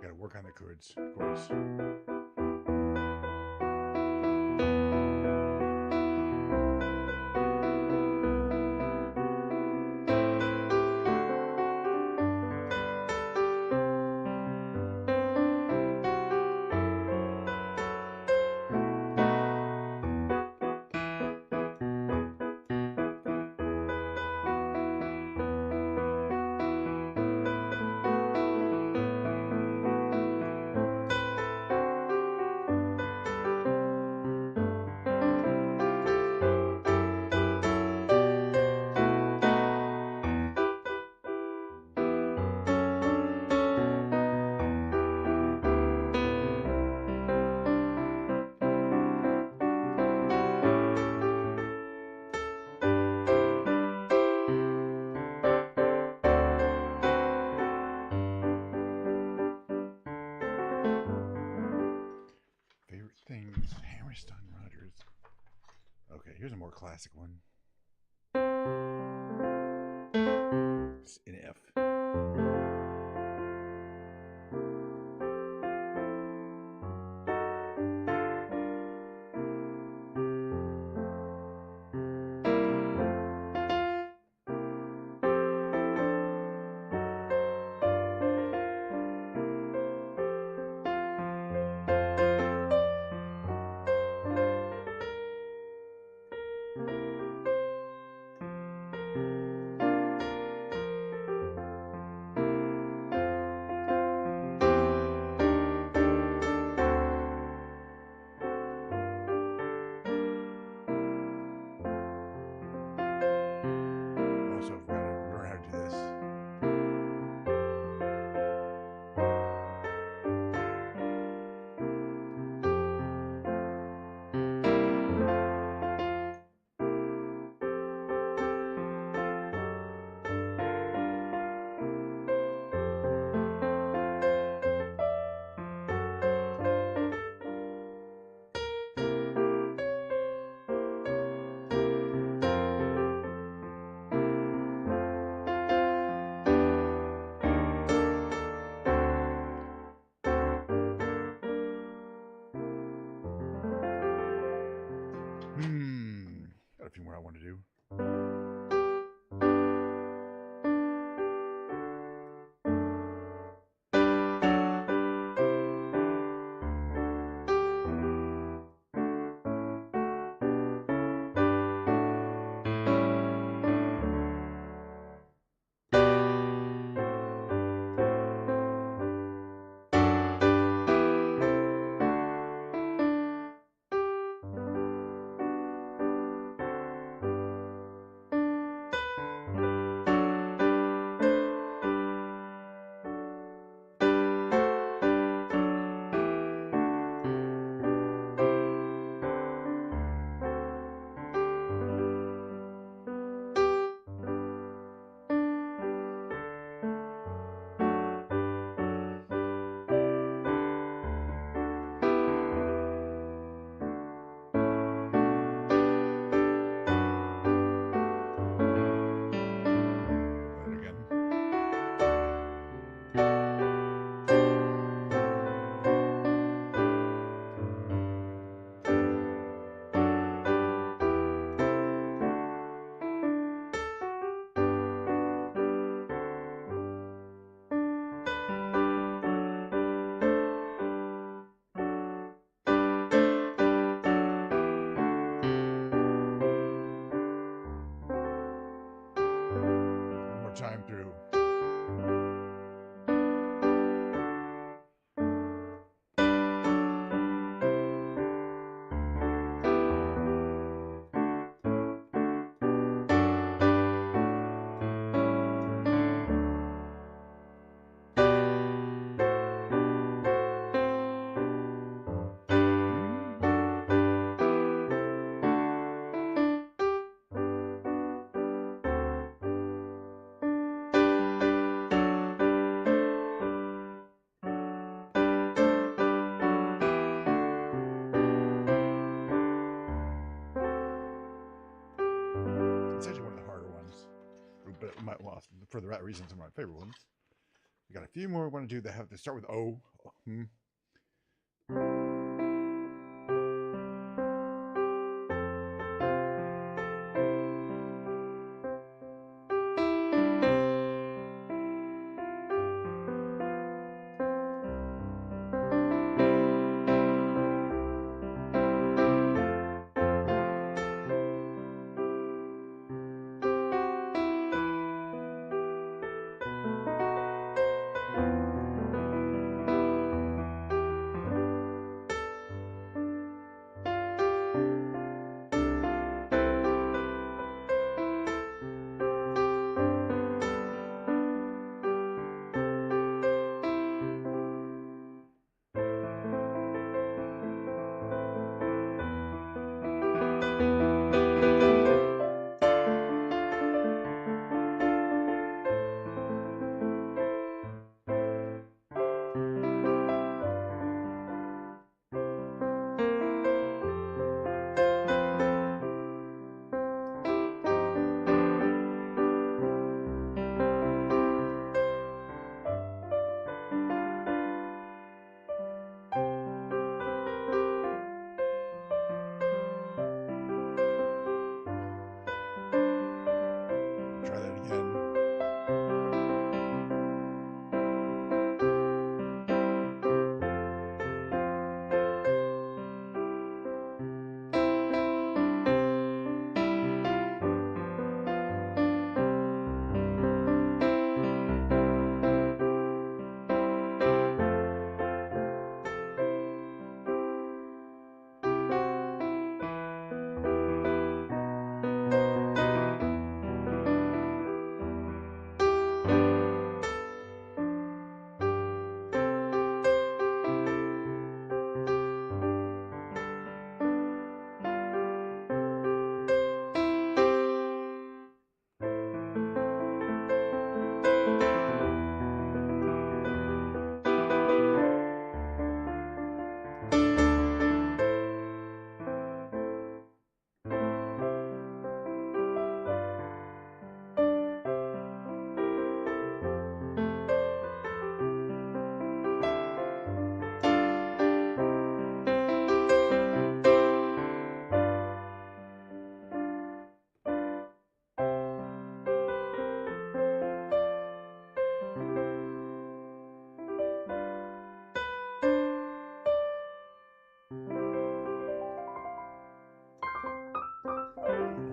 Gotta work on the chords, of course. Favorite things, Hammerstein Rogers. Okay, here's a more classic one. It's in F. Also, I've got to learn how to do this. Got a few more I want to do. well, for the right reasons, some of my favorite ones. We got a few more we want to do that have to start with O. Try that again.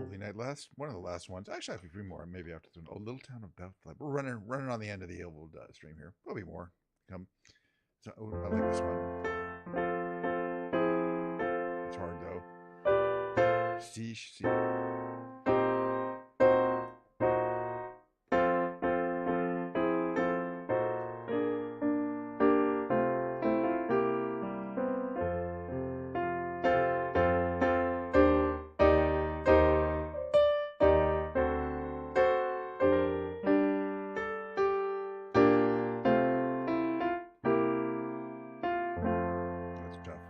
Holy Night, one of the last ones. Actually, I have a few more. Maybe after the Little Town of Bethlehem. We're running on the end of the old stream here. There'll be more. Come. So, I like this one. It's hard though. C. That's tough.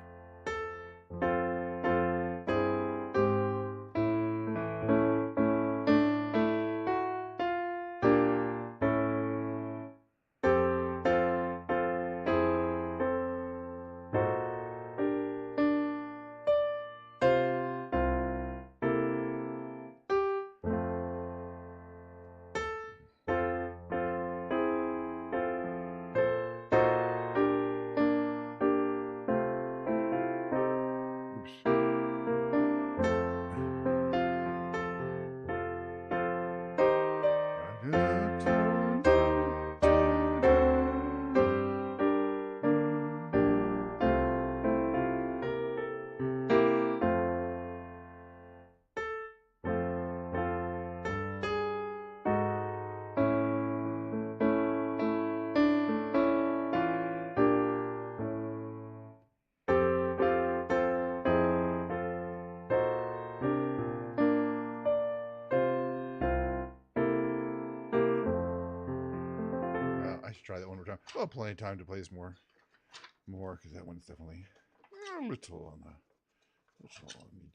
I should try that one more time. Well, plenty of time to play this more, because that one's definitely a little on the.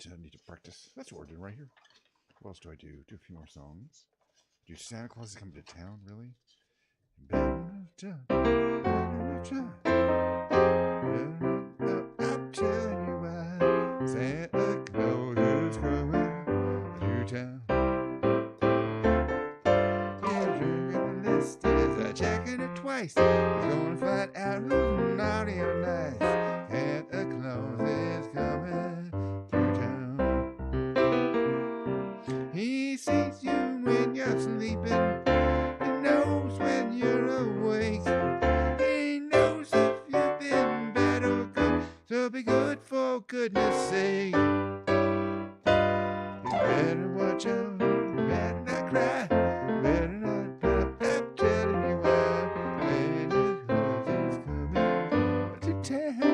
I need to practice. That's what we're doing right here. What else do I do? Do a few more songs. Do Santa Claus is coming to town, really? Better not try. I'm telling you why. Santa Claus is coming to town. The list is checking it twice. He's gonna find out who's naughty or nice. Santa Claus is coming to town. He sees you when you're sleeping. He knows when you're awake. He knows if you've been bad or good. So be good for goodness sake. You better watch out. You better not cry. You better not cry. I'm telling you why. Santa Claus is coming to town.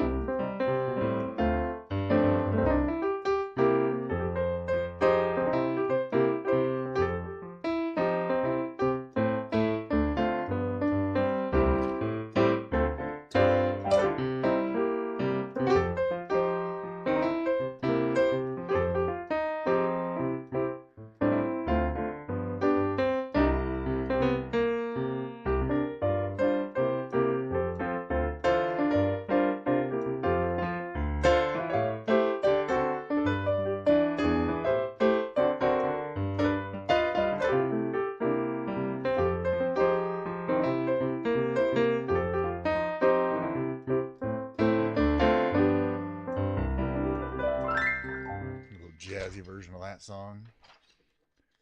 Jazzy version of that song.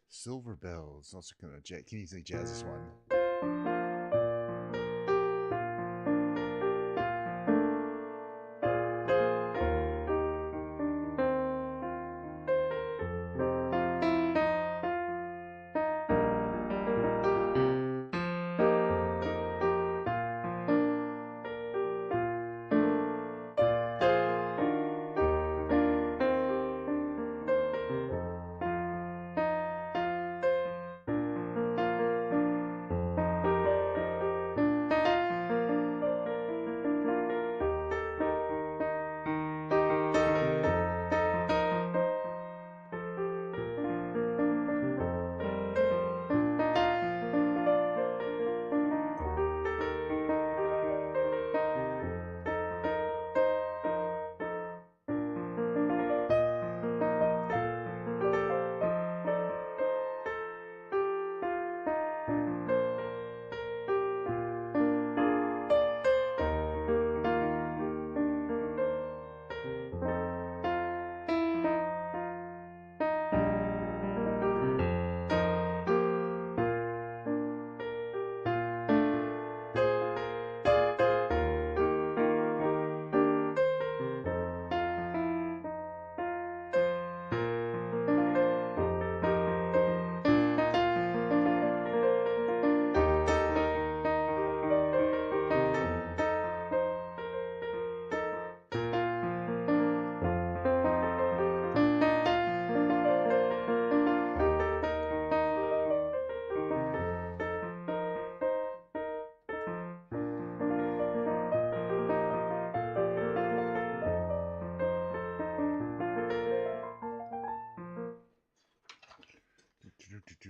Silver Bells. Also kind of can you say jazz this one?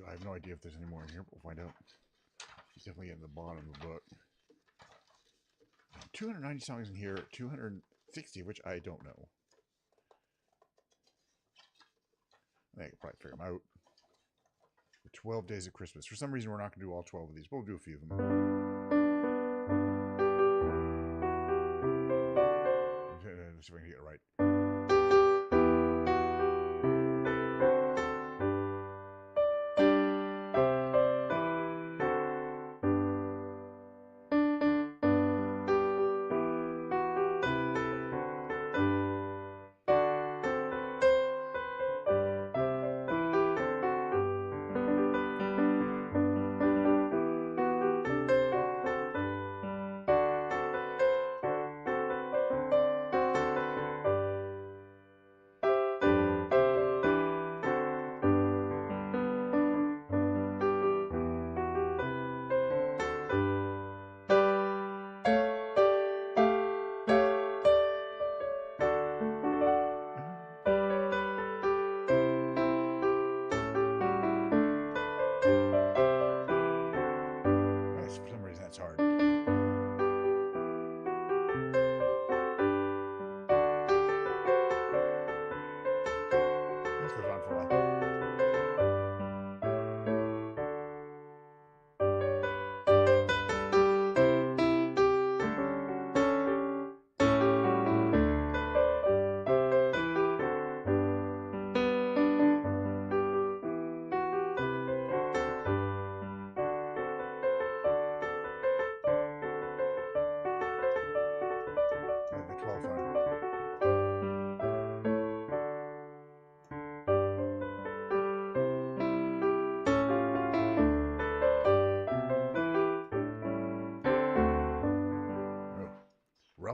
I have no idea if there's any more in here, but we'll find out. He's definitely at the bottom of the book. 290 songs in here, 260 of which I don't know. I could probably figure them out. The 12 Days of Christmas. For some reason, we're not going to do all 12 of these, but we'll do a few of them. Let's see if I can get it right.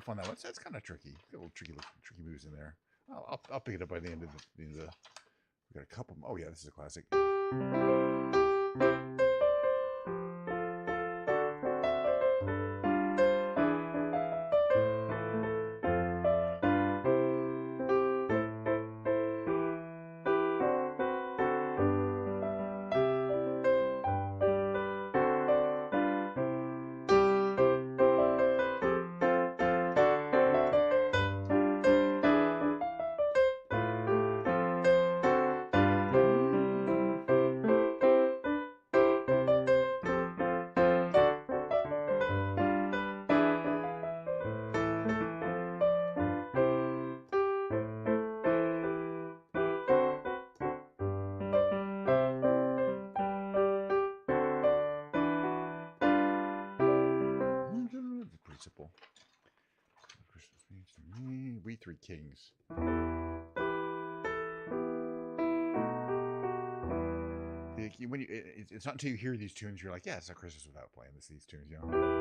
tough on that one. So that's kind of tricky. Got a little tricky moves in there. I'll pick it up by the end of the. We got a couple. Oh yeah, this is a classic. Principle. Christmas means to me. We Three Kings. When it's not until you hear these tunes you're like, yeah, it's not Christmas without playing these tunes, you know.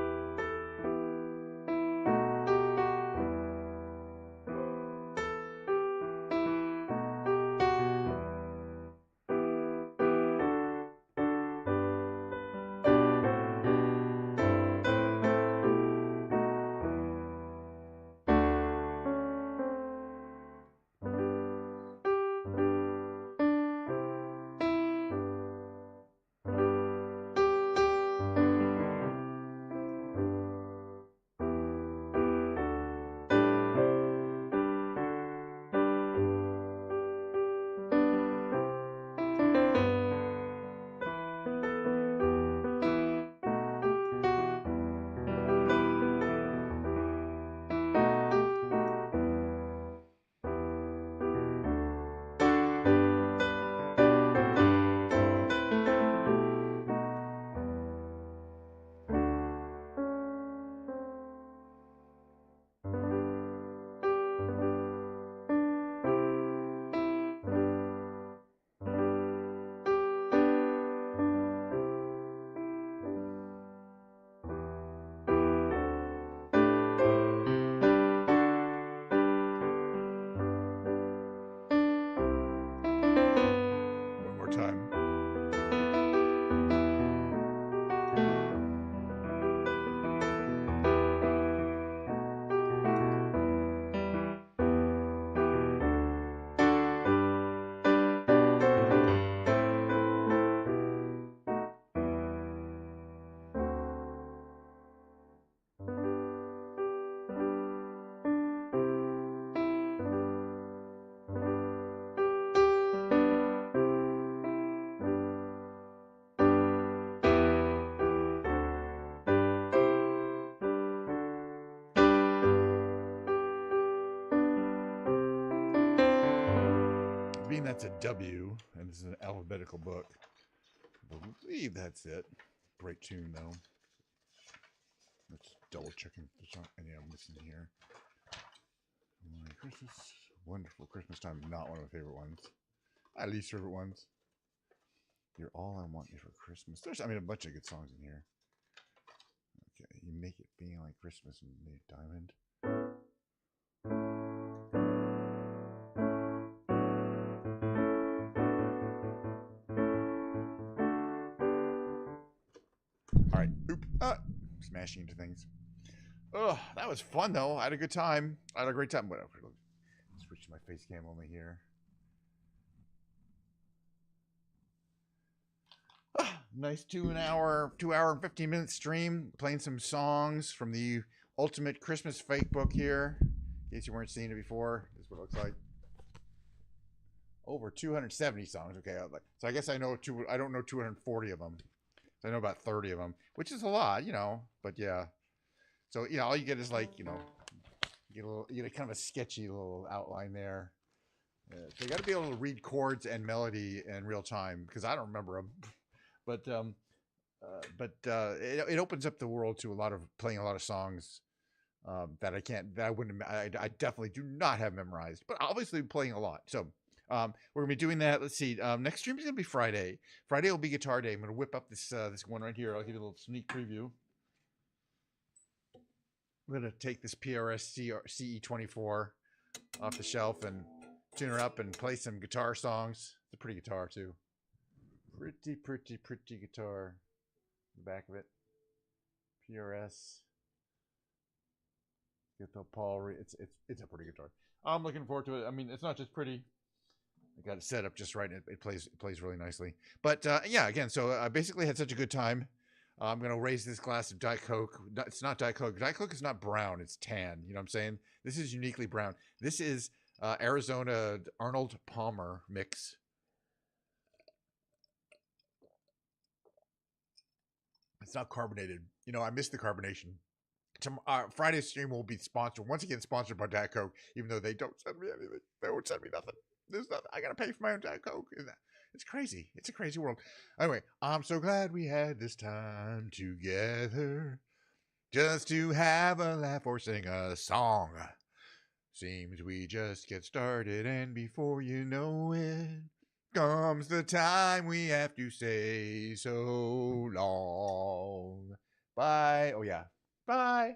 Time. Being that's a W, and this is an alphabetical book, I believe that's it. Great tune, though. Let's double checking if there's not any I'm missing here. Merry Christmas. Wonderful Christmas time. Not one of my favorite ones. My least favorite ones. You're all I want you for Christmas. There's, a bunch of good songs in here. Okay, you make it feel like Christmas and Nate Diamond. All right, smashing into things. Oh, that was fun though. I had a good time. I had a great time. Whatever. Switch to my face cam only here. Nice 2 hour and 15-minute stream, playing some songs from the Ultimate Christmas Fake book here. In case you weren't seeing it before, this is what it looks like. Over 270 songs. Okay, so I guess I don't know 240 of them. So I know about 30 of them, which is a lot, But yeah, so all you get is like you get kind of a sketchy little outline there. So you got to be able to read chords and melody in real time because I don't remember them. But it opens up the world to playing a lot of songs that I definitely do not have memorized, but obviously playing a lot. So we're gonna be doing that. Let's see. Next stream is gonna be Friday. Friday will be Guitar Day. I'm gonna whip up this one right here. I'll give you a little sneak preview. I'm going to take this PRS CE24 off the shelf and tune her up and play some guitar songs. It's a pretty guitar too. Pretty guitar. The back of it. PRS. Get the Paul. It's a pretty guitar. I'm looking forward to it. I mean, it's not just pretty. I got it set up just right. It plays really nicely. But yeah, again, so I basically had such a good time. I'm gonna raise this glass of Diet Coke. It's not Diet Coke. Diet Coke is not brown. It's tan. You know what I'm saying? This is uniquely brown. This is Arizona Arnold Palmer mix. It's not carbonated. You know, I missed the carbonation. Friday's stream will be sponsored once again, sponsored by Diet Coke. Even though they don't send me anything, they won't send me nothing. There's nothing. I gotta pay for my own Diet Coke. It's crazy. It's a crazy world. Anyway, I'm so glad we had this time together, just to have a laugh or sing a song. Seems we just get started, and before you know it, comes the time we have to say so long. Bye. Oh yeah. Bye.